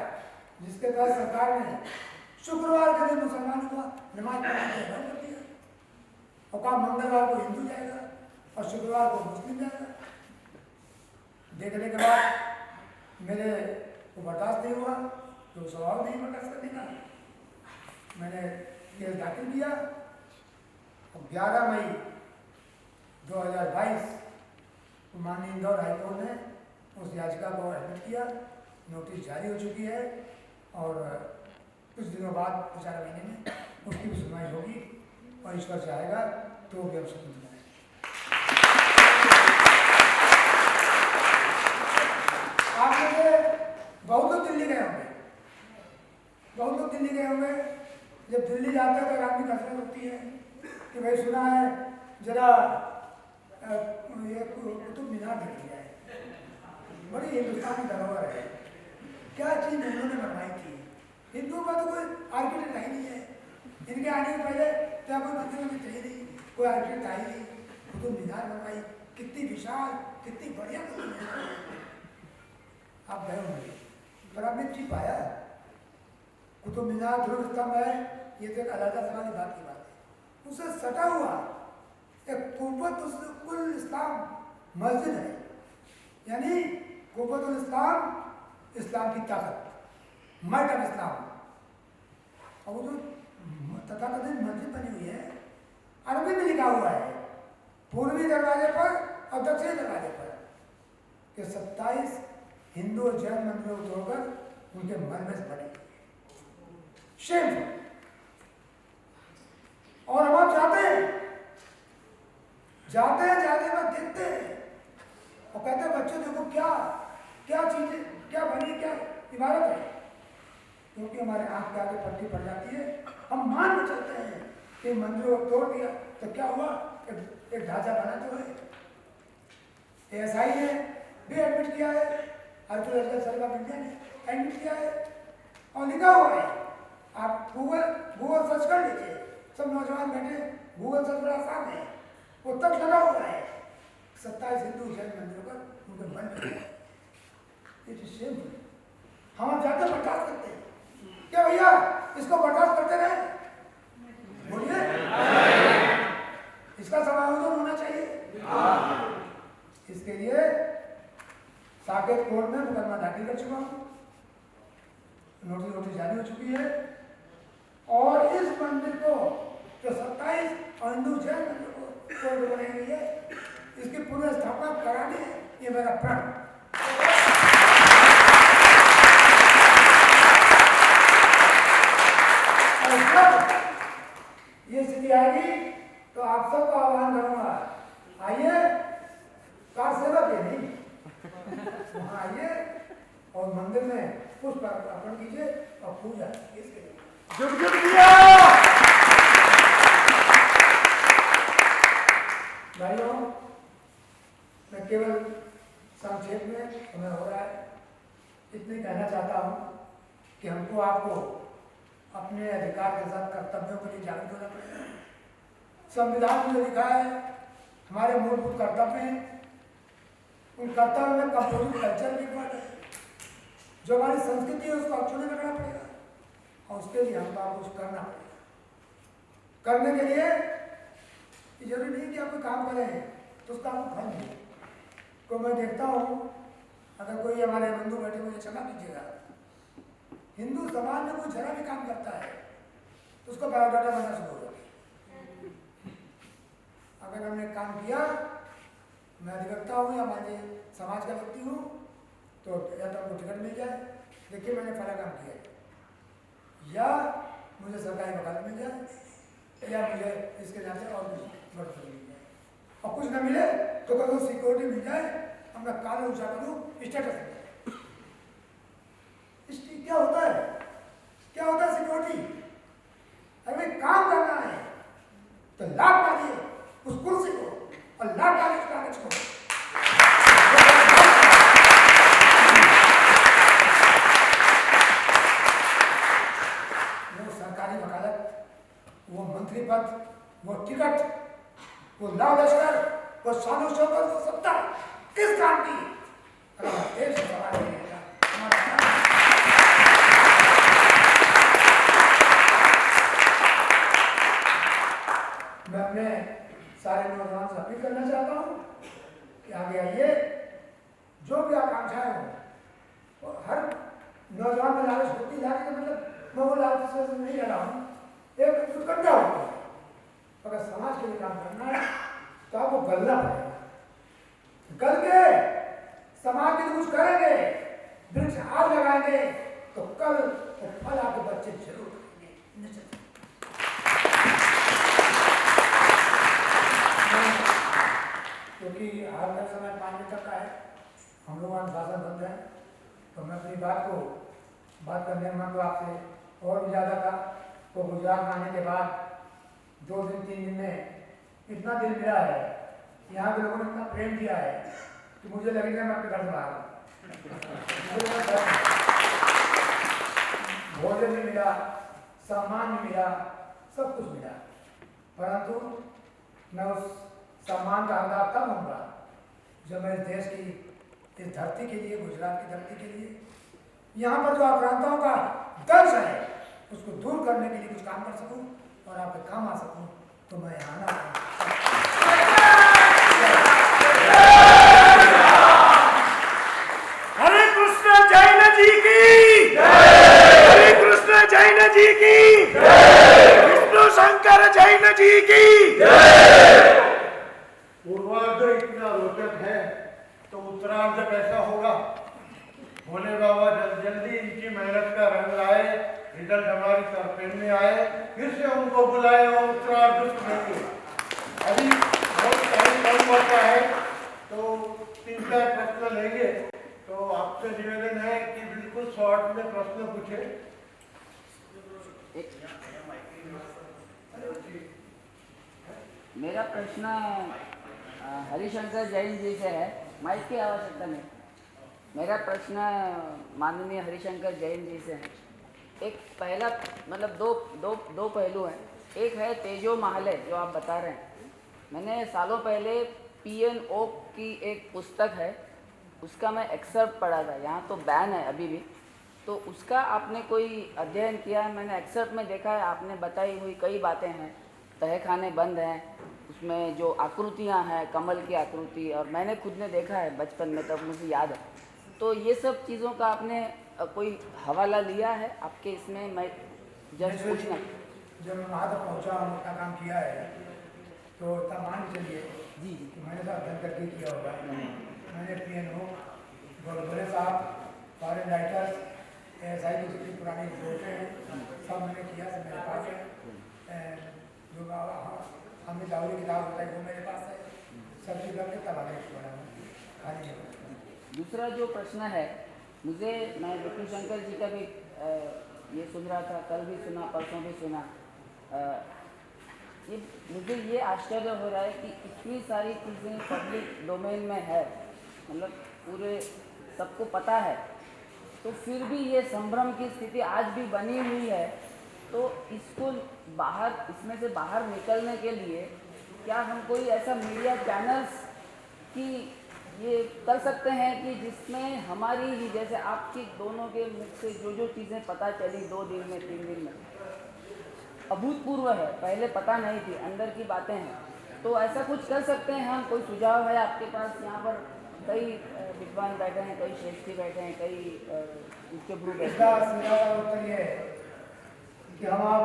S1: जिसके तहत सरकार ने शुक्रवार के दिन मुसलमानों को नमाज पढ़ने से बंद कर दिया और कहा मंगलवार को हिंदू जाएगा और शुक्रवार को मुस्लिम जाएगा। देखने के बाद मेरे को बर्दाश्त नहीं हुआ, तो स्वभाव नहीं बर्दाश्त करने का, मैंने केस दाखिल किया और 11 मई 2022 माननीय इंदौर हाईकोर्ट ने उस याचिका को एडमिट किया। नोटिस जारी हो चुकी है और कुछ दिनों बाद 4 महीने में उसकी भी सुनवाई होगी और ईश्वर चाहेगा तो भी हम सुन जाएंगे। आप लोग बहुत लोग दिल्ली गए होंगे, बहुत लोग दिल्ली गए होंगे। जब दिल्ली जाते हैं तो आदमी कसरत होती है कि भाई सुना है जरा ये कुतुब मीनार देख लिया है, बड़ी हिंदुस्तानी धरोहर है, क्या चीज उन्होंने बनवाई थी। हिंदुओं का तो कोई आर्किटेक्ट है नहीं है, इनके आने के पहले क्या कोई मंदिर में चाहिए नहीं, कोई आर्किटेक्ट आई नहीं, कुतुब मीनार बनवाई, कितनी विशाल कितनी बढ़िया कुतुब मीनार। आप गए होंगे पर आपने चीज पाया कुतुब मीनार ध्रुव स्तंभ है, ये तो एक अलग सवाल बात की बात है। उसे सटा हुआ एक कुव्वतुल इस्लाम मस्जिद है, यानी कुव्वतुल इस्लाम इस्लाम की ताकत, माइट ऑफ इस्लाम। और वो जो तथाकथित मस्जिद बनी हुई है अरबी में लिखा हुआ है पूर्वी दरवाजे पर और दक्षिणी दरवाजे पर कि 27 हिंदू और जैन मंदिरों को तोड़कर उनके मलबे से बने शेम। और हम आप जाते हैं जाते वक्त देखते हैं और कहते हैं बच्चों देखो क्या चीजें क्या बनी, क्या इमारत है, क्योंकि हमारे आंख के आगे पट्टी पड़ जाती है। हम मान के चलते हैं कि मंदिरों को तोड़ दिया तो क्या हुआ, एक ढांचा बना तो है। एएसआई ने भी एडमिट किया है, आर्कियोलॉजिकल सर्वे ऑफ इंडिया ने एडमिट किया है और लिखा हुआ है। आप गूगल सर्च कर लीजिए, सब नौजवान बैठे गूगल सर्च बड़ा आसान है, वो तक लगा हुआ है 27 हिंदू जैन मंदिरों पर उनके मन में हम जाते बर्दाश्त करते हैं क्या भैया, इसको बर्दाश्त करते रहे, बोलिए इसका समाधान होना चाहिए। इसके लिए साकेत कोर्ट में मुकदमा दाखिल कर चुका हूं, नोटिस जारी हो चुकी है और इस मंदिर को जो 27 और हिंदू जैन मंदिर को कोर्ट बनाई गई है, इसकी पुनर्स्थापना करानी है, ये मेरा प्रण। ये स्थिति आएगी तो आप सबको आह्वान करूंगा, आइए कार सेवक है नहीं, वहाँ आइए और मंदिर में पुष्प अर्पण कीजिए और पूजा इसके
S2: जुट जुट दिया।
S1: भाइयों, मैं केवल संक्षेप में समय हो रहा है इतने कहना चाहता हूँ कि हमको आपको अपने अधिकार के साथ कर्तव्यों के लिए जागरूक होना पड़ेगा। संविधान में जो लिखा है हमारे मूलभूत कर्तव्य हैं, उन कर्तव्यों में कंपोजिट कल्चर भी पड़ है, जो हमारी संस्कृति है उसको एक्चुअली में करना पड़ेगा और उसके लिए हमको आप कुछ करना पड़ेगा। करने के लिए जरूरी नहीं कि आप कोई काम करें तो उसका आपको फल मिले। तो मैं देखता हूँ अगर कोई हमारे बंधु बैठे मुझे क्षमा कीजिएगा, हिंदू समाज में कोई जरा भी काम करता है तो उसको बायोडाटा बनना शुरू हो जाता है। अगर हमने काम किया, मैं अधिवक्ता हूँ या मान लीजिए समाज का व्यक्ति हूँ, तो या तो आपको टिकट मिल जाए, देखिए मैंने फला काम किया है, या मुझे सरकारी वकालत मिल जाए, या मुझे इसके नाते और कुछ बढ़ोतरी मिल जाए, और कुछ न मिले तो कभी सिक्योरिटी मिल जाए, अब मैं कानून ऊंचा करूँ, स्टेटस मिल जाए। इसकी क्या होता है, क्या होता है सिक्योरिटी? अरे काम करना है तो लाभ डालिए उस कुर्सी को और लाभ डालिए उस कागज को। वो सरकारी वकालत, वो मंत्री पद, वो टिकट, वो लाभ लश्कर, वो शान शौकत, वो सत्ता किस काम की? अगर देश से सवाल नहीं है मैं अपने सारे नौजवान से अपील करना चाहता हूँ कि आगे आइए, जो भी आकांक्षाएं हो, वो हर नौजवान में लालच होती है, मतलब मैं वो लालच से नहीं रह रहा हूँ, एक उत्कंठा होती है। अगर समाज के लिए काम करना है तो आपको गलना पड़ेगा, गल के समाज के लिए कुछ करेंगे, वृक्ष आग लगाएंगे तो कल तो फल आपके बच्चे जरूर खाएंगे। क्योंकि हाल का समय 5 बजे तक का है, हम लोग अनुशासन बंद है, तो मैं अपनी बात करने का मन तो आपसे और भी ज़्यादा था। तो गुजरात में आने के बाद 2 दिन 3 दिन में इतना दिल मिला है, यहाँ के लोगों ने इतना प्रेम दिया है कि मुझे लगेगा मैं अपने घर से बाहर भोजन भी मिला, सम्मान भी मिला, सब कुछ मिला, परंतु मैं उस सम्मान का हकदार तब होऊंगा जब मैं इस देश की, इस धरती के लिए, गुजरात की धरती के लिए, यहाँ पर जो आक्रांताओं का दर्श है उसको दूर करने के लिए कुछ काम कर सकूं और आपके काम आ सकूं, तो मैं यहाँ आना
S2: हरे कृष्ण जैन जी की, हरे कृष्ण जैन जी की, विष्णु शंकर जैन जी की।
S3: पूर्वार्ध इतना रोचक है तो उत्तरार्ध कैसा होगा? भोले बाबा जल्दी इनकी मेहनत का रंग लाए, रिजल्ट हमारी तरफ में आए, फिर से उनको बुलाए और उत्तरार्ध सुनेंगे। अभी बहुत टाइम कम होता है तो 3-4 प्रश्न लेंगे, तो आपसे निवेदन है कि बिल्कुल शॉर्ट में प्रश्न पूछे।
S4: मेरा प्रश्न हरिशंकर जैन जी से है, माइक की आवश्यकता नहीं। मेरा प्रश्न माननीय हरिशंकर जैन जी से है। एक पहला मतलब दो पहलू हैं। एक है तेजो महालय जो आप बता रहे हैं, मैंने सालों पहले PN ओक की एक पुस्तक है, उसका मैं एक्सर्प्ट पढ़ा था, यहाँ तो बैन है अभी भी, तो उसका आपने कोई अध्ययन किया है? मैंने एक्सर्प्ट में देखा है, आपने बताई हुई कई बातें हैं, तहखाने बंद हैं, उसमें जो आकृतियाँ हैं कमल की आकृति, और मैंने खुद ने देखा है बचपन में, तब मुझे याद है। तो ये सब चीज़ों का आपने कोई हवाला लिया है आपके इसमें? मैं जस्ट पूछना।
S1: जब मैं वहाँ तक पहुँचा हूँ, अपना काम किया है, तो इतना मान चलिए
S4: जी
S1: कि मैंने सब अध्ययन करके किया होगा। मैंने PN ओक, गोलबले साहब, फॉरेन राइटर्स, SI की जितनी पुरानी रिपोर्टें हैं सब मैंने किया, सब मेरे पास है। जो अमित लाहौरी किताब होता है वो मेरे पास है, सब्जी करके तब आगे बढ़ाऊँ खाली जगह।
S4: दूसरा जो प्रश्न है, मुझे मैं विष्णु शंकर जी का भी ये सुन रहा था, कल भी सुना, परसों भी सुना। ये मुझे ये आश्चर्य हो रहा है कि इतनी सारी चीज़ें पब्लिक डोमेन में है, मतलब पूरे सबको पता है, तो फिर भी ये संभ्रम की स्थिति आज भी बनी हुई है। तो इसको बाहर, इसमें से बाहर निकलने के लिए क्या हम कोई ऐसा मीडिया चैनल्स की ये कर सकते हैं कि जिसमें हमारी ही, जैसे आपकी दोनों के मुख से जो चीज़ें पता चली 2 दिन में 3 दिन में, अभूतपूर्व है, पहले पता नहीं थी, अंदर की बातें हैं, तो ऐसा कुछ कर सकते हैं हम? कोई सुझाव है आपके पास? यहाँ पर कई विद्वान बैठे हैं, कई श्रेष्ठी बैठे हैं, कई उच्च गुरु बैठे
S1: इसका
S4: हैं।
S1: सीधा सा उत्तर ये है कि हम आप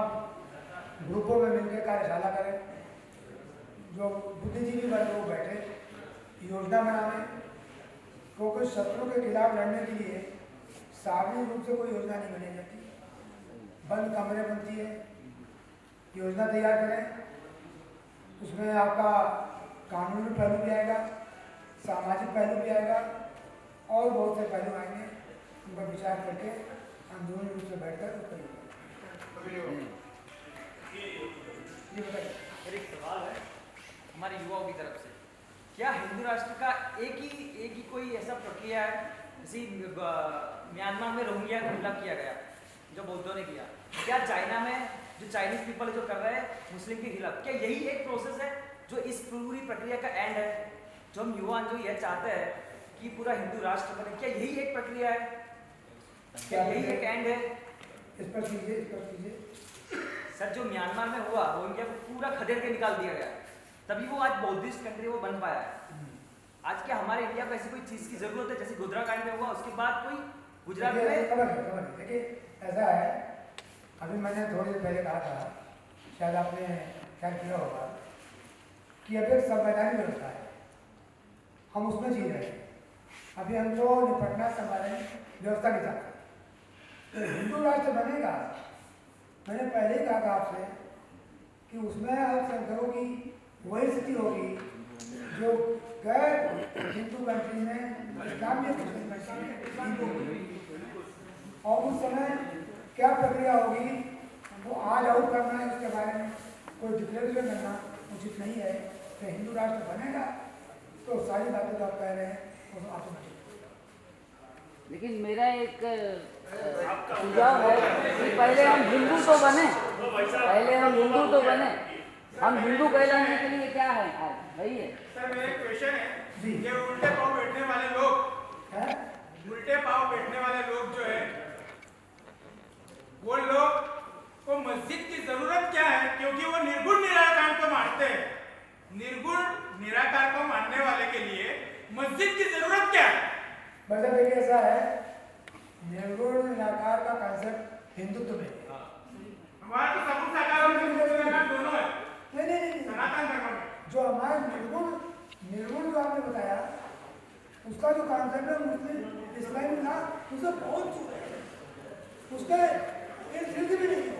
S1: ग्रुपों में मिलकर कार्यशाला करें, जो बुद्धिजीवी वर्ग लोग बैठे योजना बनाने, क्योंकि शत्रु के खिलाफ लड़ने के लिए सार्वजनिक रूप से कोई योजना नहीं बनाई जाती, बंद कमरे बनती है। योजना तैयार करें, उसमें आपका कानूनी पहलू भी आएगा, सामाजिक पहलू भी आएगा और बहुत से पहलू आएंगे, उन पर विचार करके अंदरूनी रूप से बैठकर उत्तर ये बताइए।
S5: मेरा एक सवाल है हमारे युवाओं की तरफ से, क्या हिंदू राष्ट्र का एक ही कोई ऐसा प्रक्रिया है, जैसे म्यांमार में रोहिंग्या को हमला किया गया जो बौद्धों ने किया, क्या चाइना में जो चाइनीज पीपल जो कर रहे हैं मुस्लिम के खिलाफ, क्या यही एक प्रोसेस है जो इस पूरी प्रक्रिया का एंड है, जो हम युवा जो यह चाहते हैं कि पूरा हिंदू राष्ट्र बने, क्या यही एक प्रक्रिया है, क्या यही एक एंड है?
S1: इस पर कीजिए।
S5: सर, जो म्यांमार में हुआ, रोहिंग्या को पूरा खदेड़ के निकाल दिया गया, तभी वो आज बौद्धिस्ट कंट्री वो बन पाया है। आज क्या हमारे इंडिया को ऐसी कोई चीज की जरूरत है, जैसे गुजरा कांड में हुआ, उसके बाद कोई गुजरात में?
S1: देखिए ऐसा है, अभी मैंने थोड़ी देर पहले कहा था, शायद आपने ख्याल किया होगा कि अभी एक संवैधानिक व्यवस्था है, हम उसमें जी रहे हैं। अभी हम तो निपटना संवैधानिक व्यवस्था के साथ, तो हिंदू राष्ट्र बनेगा, मैंने पहले ही कहा था आपसे कि उसमें अल्पसंख्यकों की वही स्थिति होगी जो गैर हिंदू कंट्री में इस्लामिक हिंदू, और उस समय क्या प्रक्रिया होगी वो आज आउट करना है, उसके बारे में कोई डिक्लेरेशन करना उचित नहीं है। तो हिंदू राष्ट्र बनेगा तो सारी बातें जो आप कह रहे हैं वो ऑटोमेटिक।
S4: लेकिन मेरा एक सुझाव है कि पहले हम हिंदू तो बने, हम हिंदू कहलाने के लिए क्या है आज, वही है।
S6: सर, मेरा एक क्वेश्चन है, ये उल्टे पाँव बैठने वाले लोग, उल्टे पाँव बैठने वाले लोग जो है, वो लोग को मस्जिद की जरूरत क्या है? क्योंकि वो निर्गुण निराकार को मानते हैं। निर्गुण निराकार को मानने वाले के लिए मस्जिद की जरूरत क्या है?
S1: मतलब देखिए ऐसा है, निर्गुण निराकार का कॉन्सेप्ट हिंदुत्व में
S6: हमारा तो सबूत साकार और निराकार दोनों है
S1: नहीं
S6: सनातन धर्म में।
S1: जो हमारा निर्गुण जो आपने बताया उसका जो कॉन्सेप्ट है मुस्लिम इस्लामी था, उसे बहुत दूर है, उसके इर्द भी नहीं हो।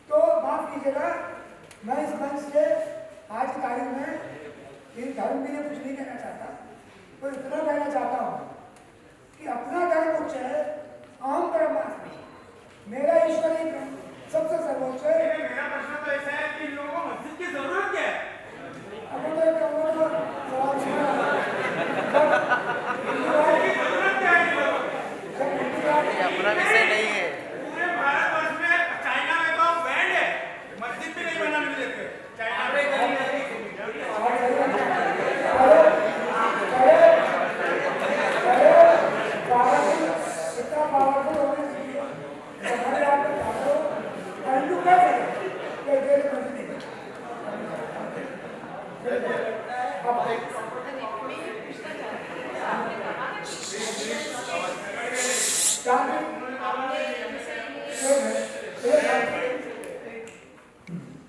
S1: तो माफ कीजिएगा, मैं इस मंच से आज की तारीख में इस धर्म के लिए कुछ नहीं कहना चाहता, तो इतना कहना चाहता हूँ कि अपना धर्म उच्च है, अहम ब्रह्मास्मि, मेरा ईश्वर ही सबसे सर्वोच्च है।
S6: मेरा प्रश्न तो ऐसा है कि इन लोगों को मस्जिद की जरूरत क्या है?
S1: अब तो एक सवाल सुना,
S6: जरूरत क्या है इन लोगों को?
S7: अपना विषय नहीं है।
S6: पूरे भारतवर्ष में, चाइना में तो बैंड है, मस्जिद भी नहीं बनाने देते चाइना में।
S1: इतना पावरफुल होने हिंदू कर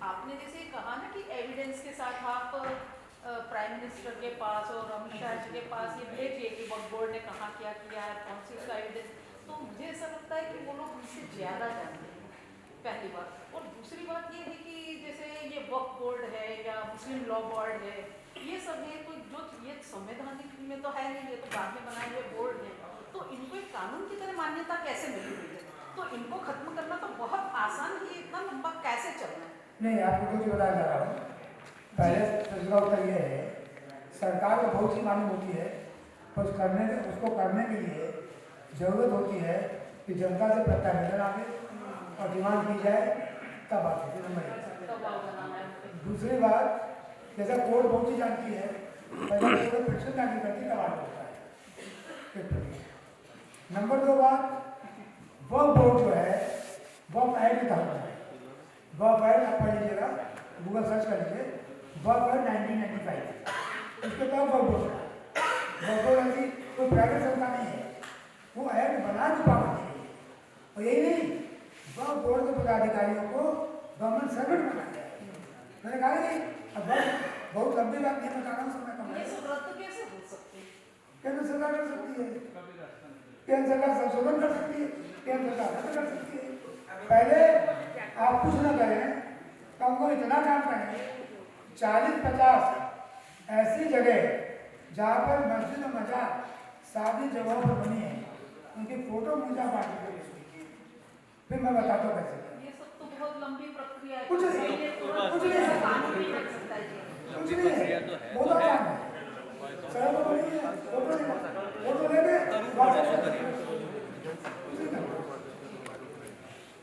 S8: आपने जैसे कहा ना कि एविडेंस के साथ आप प्राइम मिनिस्टर के पास और अमित शाह जी के पास ये भेजिए कि वक्फ बोर्ड ने कहाँ क्या किया है, कौन सी उसका एविडेंस, तो मुझे ऐसा लगता है कि वो लोग हमसे ज़्यादा जानते हैं, पहली बात। और दूसरी बात ये है कि जैसे ये वक्फ बोर्ड है या मुस्लिम लॉ बोर्ड है, ये सब है तो जो ये संवैधानिक में तो है नहीं, ये तो बाद में बनाए हुए बोर्ड है, तो इनको एक कानून की तरह मान्यता कैसे मिली हुई है? तो इनको खत्म करना तो बहुत आसान है, इतना लंबा कैसे चलना है?
S1: नहीं, आपको कुछ बताया जा रहा हूँ। पहले दूसरा उत्तर ये है, सरकार को बहुत सी मालूम होती है, पर उसको करने के लिए जरूरत होती है कि जनता से प्रत्यावेदन आवे और डिमांड की जाए, तब आती है। नंबर एक। दूसरी बात, जैसा कोर्ट बहुत सी जानती है, पहले कोर्ट पिटिशन दाखिल करती तब आगे होता है। नंबर 2 बात, वह बोर्ड जो है वह एक्ट के तहत है। वह एक्ट आप पढ़ लीजिएगा, गूगल सर्च कर लीजिए, वह एक्ट 1995, उसके तहत वह बोर्ड है। वह बोर्ड ऐसी कोई प्राइवेट संस्था नहीं है, वो एक्ट बना चुका है। और यही नहीं, वह बोर्ड के पदाधिकारियों को गवर्नमेंट सर्वेंट बनाया है। मैंने कहा कि अब बहुत लंबी बात नहीं बता रहा हूँ, समय कम है।
S8: ये सब रद्द कैसे हो सकते हैं?
S1: केंद्र सरकार कर सकती है, केंद्र सरकार संशोधन कर सकती है, केंद्र सरकार रद्द कर सकती है। पहले आप कुछ न करें, कम को इतना काम करें, 40-50 ऐसी जगह जहाँ पर मस्जिद और मजार शादी जगहों पर बनी है, उनकी फोटो मुझे पार्टी को भेजिए, फिर मैं बताता हूँ कैसे।
S8: ये सब तो बहुत लंबी प्रक्रिया है।
S1: कुछ नहीं है,
S8: कानून नहीं बन सकता है।
S1: कुछ नहीं है, बहुत आसान है। सड़क पर बनी है, फोटो लेके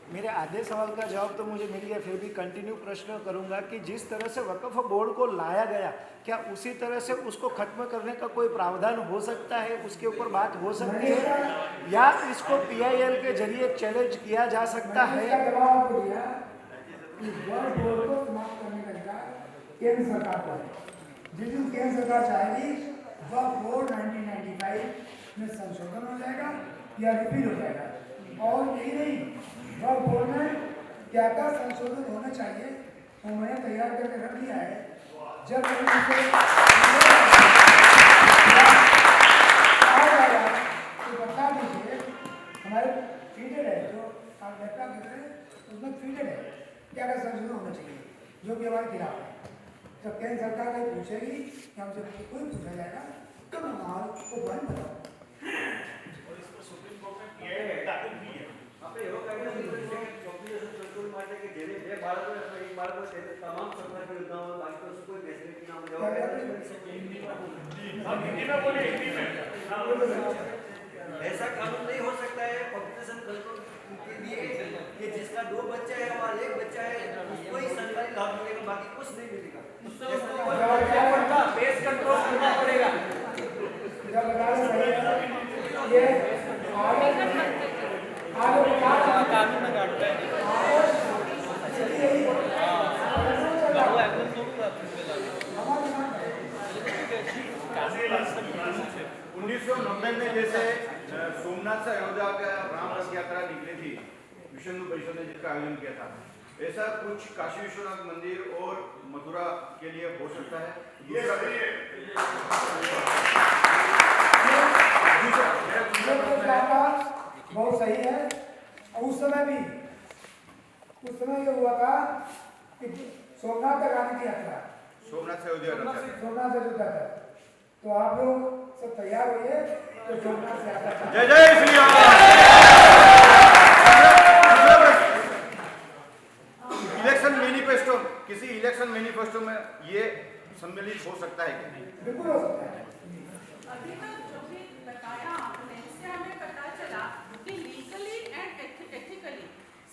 S2: मेरे आधे सवाल का जवाब तो मुझे मिल गया, फिर भी कंटिन्यू प्रश्न करूंगा कि जिस तरह से वक्फ बोर्ड को लाया गया, क्या उसी तरह से उसको खत्म करने का कोई प्रावधान हो सकता है? उसके ऊपर बात हो सकती है, या इसको PIL के जरिए चैलेंज किया जा सकता है?
S1: जवाब आपको दिया कि वक्फ बोर्ड को समाप्त करने का अधिकार केंद्र सरकार को है। जिस दिन केंद्र सरकार चाहेगी, वक्फ बोर्ड 1995 में संशोधन हो जाएगा या रिपील हो जाएगा। और यही नहीं, वक्फ बोर्ड में क्या क्या संशोधन होना चाहिए वो मैंने तैयार करके रख दिया है। जब तो बता दीजिए, हमारे फीडेड है जो आप लैपटॉप देख रहे हैं, उसमें फीडेड है क्या क्या संशोधन होना चाहिए, जो कि हमारे खिलाफ है। जब केंद्र सरकार को पूछेगी कि हमसे कोई पूछा जाएगा तो मैं वहाँ को बंद बताऊँ।
S9: तमाम सरकार की योजनाओं में बाकी तो उसको कोई फैसले की नाम ऐसा कानून नहीं हो सकता है पॉपुलेशन कंट्रोल के लिए कि जिसका 2 बच्चा है और 1 बच्चा है उसको ही सरकारी लाभ मिलेगा, बाकी कुछ नहीं मिलेगा।
S5: पेस्ट कंट्रोल करना पड़ेगा। कानून में काटता है
S3: 1990 में जैसे सोमनाथ से अयोध्या का राम रथ यात्रा निकली थी, विश्व हिंदू परिषद ने जिसका आयोजन किया था, ऐसा कुछ काशी विश्वनाथ मंदिर और मथुरा के लिए हो सकता है?
S1: बहुत सही है। उस समय ये हुआ था कि सोमनाथ तक आने की यात्रा,
S3: सोमनाथ से अयोध्या तक, तो आप लोग सब तैयार होइए तो सोमनाथ से यात्रा। जय जय श्री राम। इलेक्शन मैनिफेस्टो, किसी इलेक्शन मैनिफेस्टो में ये सम्मिलित हो सकता है क्या? बिल्कुल हो सकता है।
S8: अभी तक जो भी बताया आपने, इससे हमें पता चला कि लीगली एंड एथिकली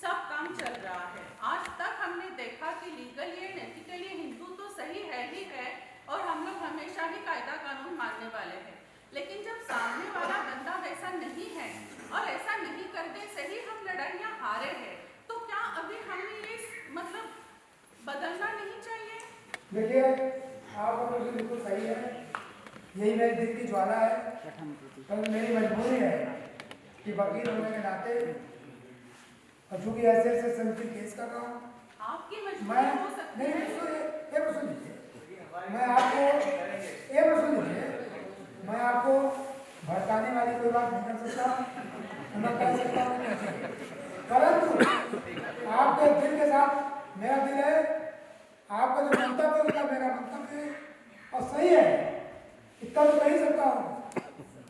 S8: सब काम चल रहा है। आज तक हमने देखा कि लीगली एंड एथिकली हिंदू तो सही है ही है और हम लोग हमेशा ही कायदा कानून मानने वाले हैं, लेकिन जब सामने वाला बंदा वैसा नहीं है और ऐसा नहीं करने से ही हम लड़ाइयाँ हारे हैं, तो क्या अभी हमें ये मतलब बदलना नहीं चाहिए?
S1: देखिए, आपका प्रश्न बिल्कुल सही है, यही मेरी दिल की ज्वाला है, पर मेरी मजबूरी है कि वकील होने के नाते और चूंकि ऐसे संगठित केस कर रहा हूँ,
S8: आपकी मजबूरी हो सकती है। मैं आपको भड़काने वाली कोई बात नहीं कर सकता, मैं कह सकता हूँ, परंतु आपके दिल के साथ मेरा दिल है, आपका जो मंतव्य होगा मेरा मंतव्य है, और सही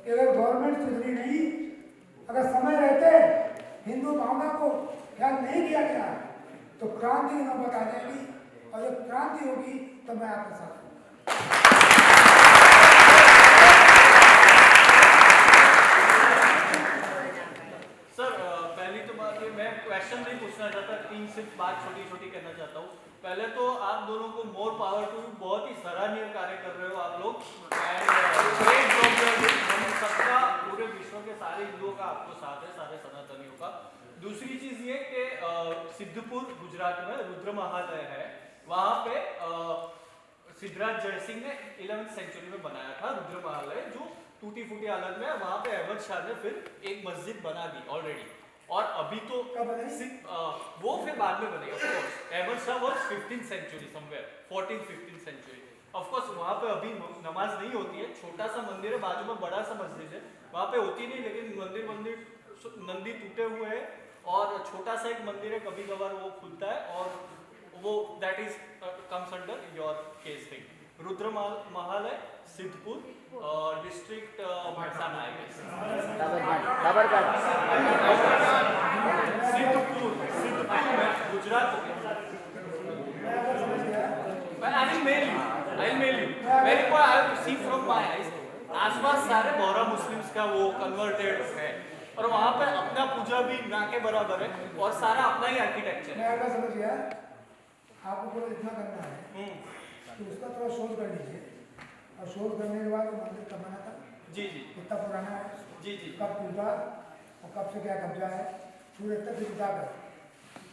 S1: कि अगर गवर्नमेंट सुधरी नहीं, अगर समय रहते हिंदू भावना को ख्याल नहीं किया गया तो क्रांति की नौबत आ जाएगी, और जब क्रांति होगी तो मैं आपके साथ हूँ।
S10: सर पहली तो बात ये, मैं क्वेश्चन नहीं पूछना चाहता, तीन सिर्फ बात छोटी छोटी कहना चाहता हूँ। पहले तो आप दोनों को मोर पावर टू, बहुत ही सराहनीय कार्य कर रहे हो आप लोग, एंड ग्रेट जॉब। हम सबका, पूरे विश्व के सारे हिंदुओं का आपको साथ है, सारे सनातनियों का। दूसरी चीज ये कि सिद्धपुर गुजरात में रुद्र महालय है, वहाँ पे सिद्धराज जयसिंह ने 11वीं सेंचुरी में बनाया था रुद्र महालय, जो टूटी फूटी हालत में। वहाँ पे अहमद शाह ने फिर एक मस्जिद बना दी ऑलरेडी, और अभी तो वो फिर बाद में बनेगा। Ahmad Shah was 15th century somewhere, 14th-15th century. Of course वहाँ पे अभी नमाज नहीं होती है, छोटा सा मंदिर है, बाजू में बड़ा सा मस्जिद है, वहाँ पे होती नहीं, लेकिन मंदिर नंदी टूटे हुए हैं, और छोटा सा एक मंदिर है, कभी कभार वो खुलता है, और वो that is comes under your case thing. Rudra Mahalaya, Siddhpur, district Mehsana, I guess. Siddhpur Gujarat. I will mail you. Very important. I have to see from my eyes. आसपास सारे बोहरा मुस्लिम्स का वो कन्वर्टेड है, और वहाँ पे अपना पूजा भी ना के बराबर है, और सारा अपना ही आर्किटेक्चर है।
S1: मैं समझ गया, आपको केवल इतना करना है कि उसका थोड़ा शोध कर लीजिए, और शोध करने के बाद मंदिर कब बना था,
S10: जी,
S1: कितना पुराना है,
S10: जी,
S1: कब टूटा और कब से क्या कब्जा है, पूरे तक जुटा कर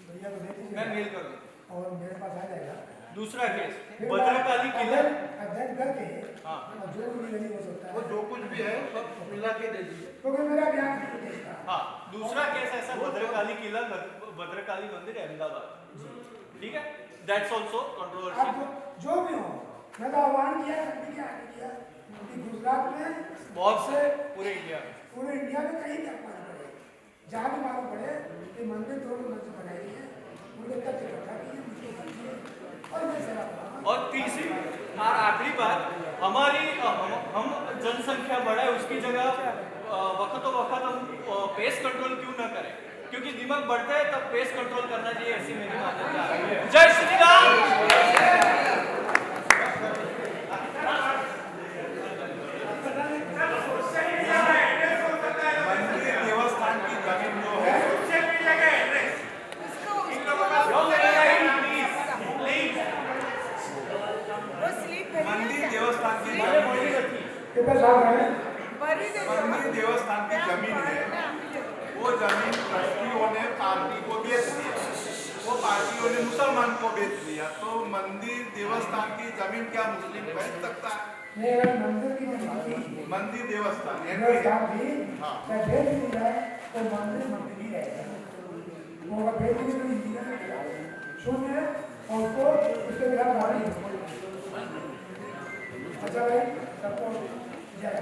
S1: भैया को दे दीजिए,
S10: मैं मेल कर दूँ,
S1: और मेरे पास आ जाएगा।
S10: दूसरा केस भद्रकाली किला,
S1: अध्ययन करके
S10: हाँ,
S1: और जो भी नहीं हो सकता है,
S3: वो जो कुछ भी है सब मिला के दे दीजिए,
S1: क्योंकि मेरा ज्ञान है।
S10: हाँ, दूसरा केस ऐसा भद्रकाली किला, भद्रकाली मंदिर अहमदाबाद, ठीक है, दैट्स ऑल्सो कंट्रोवर्शियल।
S1: जो भी हो, मैं तो आह्वान किया, करने के आगे किया कि गुजरात में
S10: बहुत से पूरे इंडिया
S1: में कहीं तक मालूम पड़े, जहाँ भी मालूम पड़े कि मंदिर दोनों मस्जिद बनाई है, उनके तक इकट्ठा किए, और मैं सेवा करूँगा।
S10: और तीसरी और आखिरी बात, हमारी हम जनसंख्या बढ़ाए, उसकी जगह वक्त हम पेस कंट्रोल क्यों ना करें, क्योंकि दिमाग बढ़ता है तब पेस कंट्रोल करना चाहिए, ऐसी मेरी मान्यता है। जय श्री राम।
S6: देवस्थान की जमीन जो है, सोशल मीडिया का एड्रेस, इन लोगों का मंदिर देवस्थान की मंदिर देवस्थान की जमीन है, वो जमीन ट्रस्टियों ने पार्टी को बेच दिया, वो पार्टियों ने मुसलमान को बेच दिया, तो मंदिर देवस्थान की जमीन क्या मुस्लिम बेच सकता है?
S1: मंदिर की
S6: मंदिर देवस्थान
S1: भेज दी जाए तो मंदिर ही रहेगा, वो अगर भेज दी तो शून्य, और उसको उसके खिलाफ गाड़ी। अच्छा भाई, सबको जय।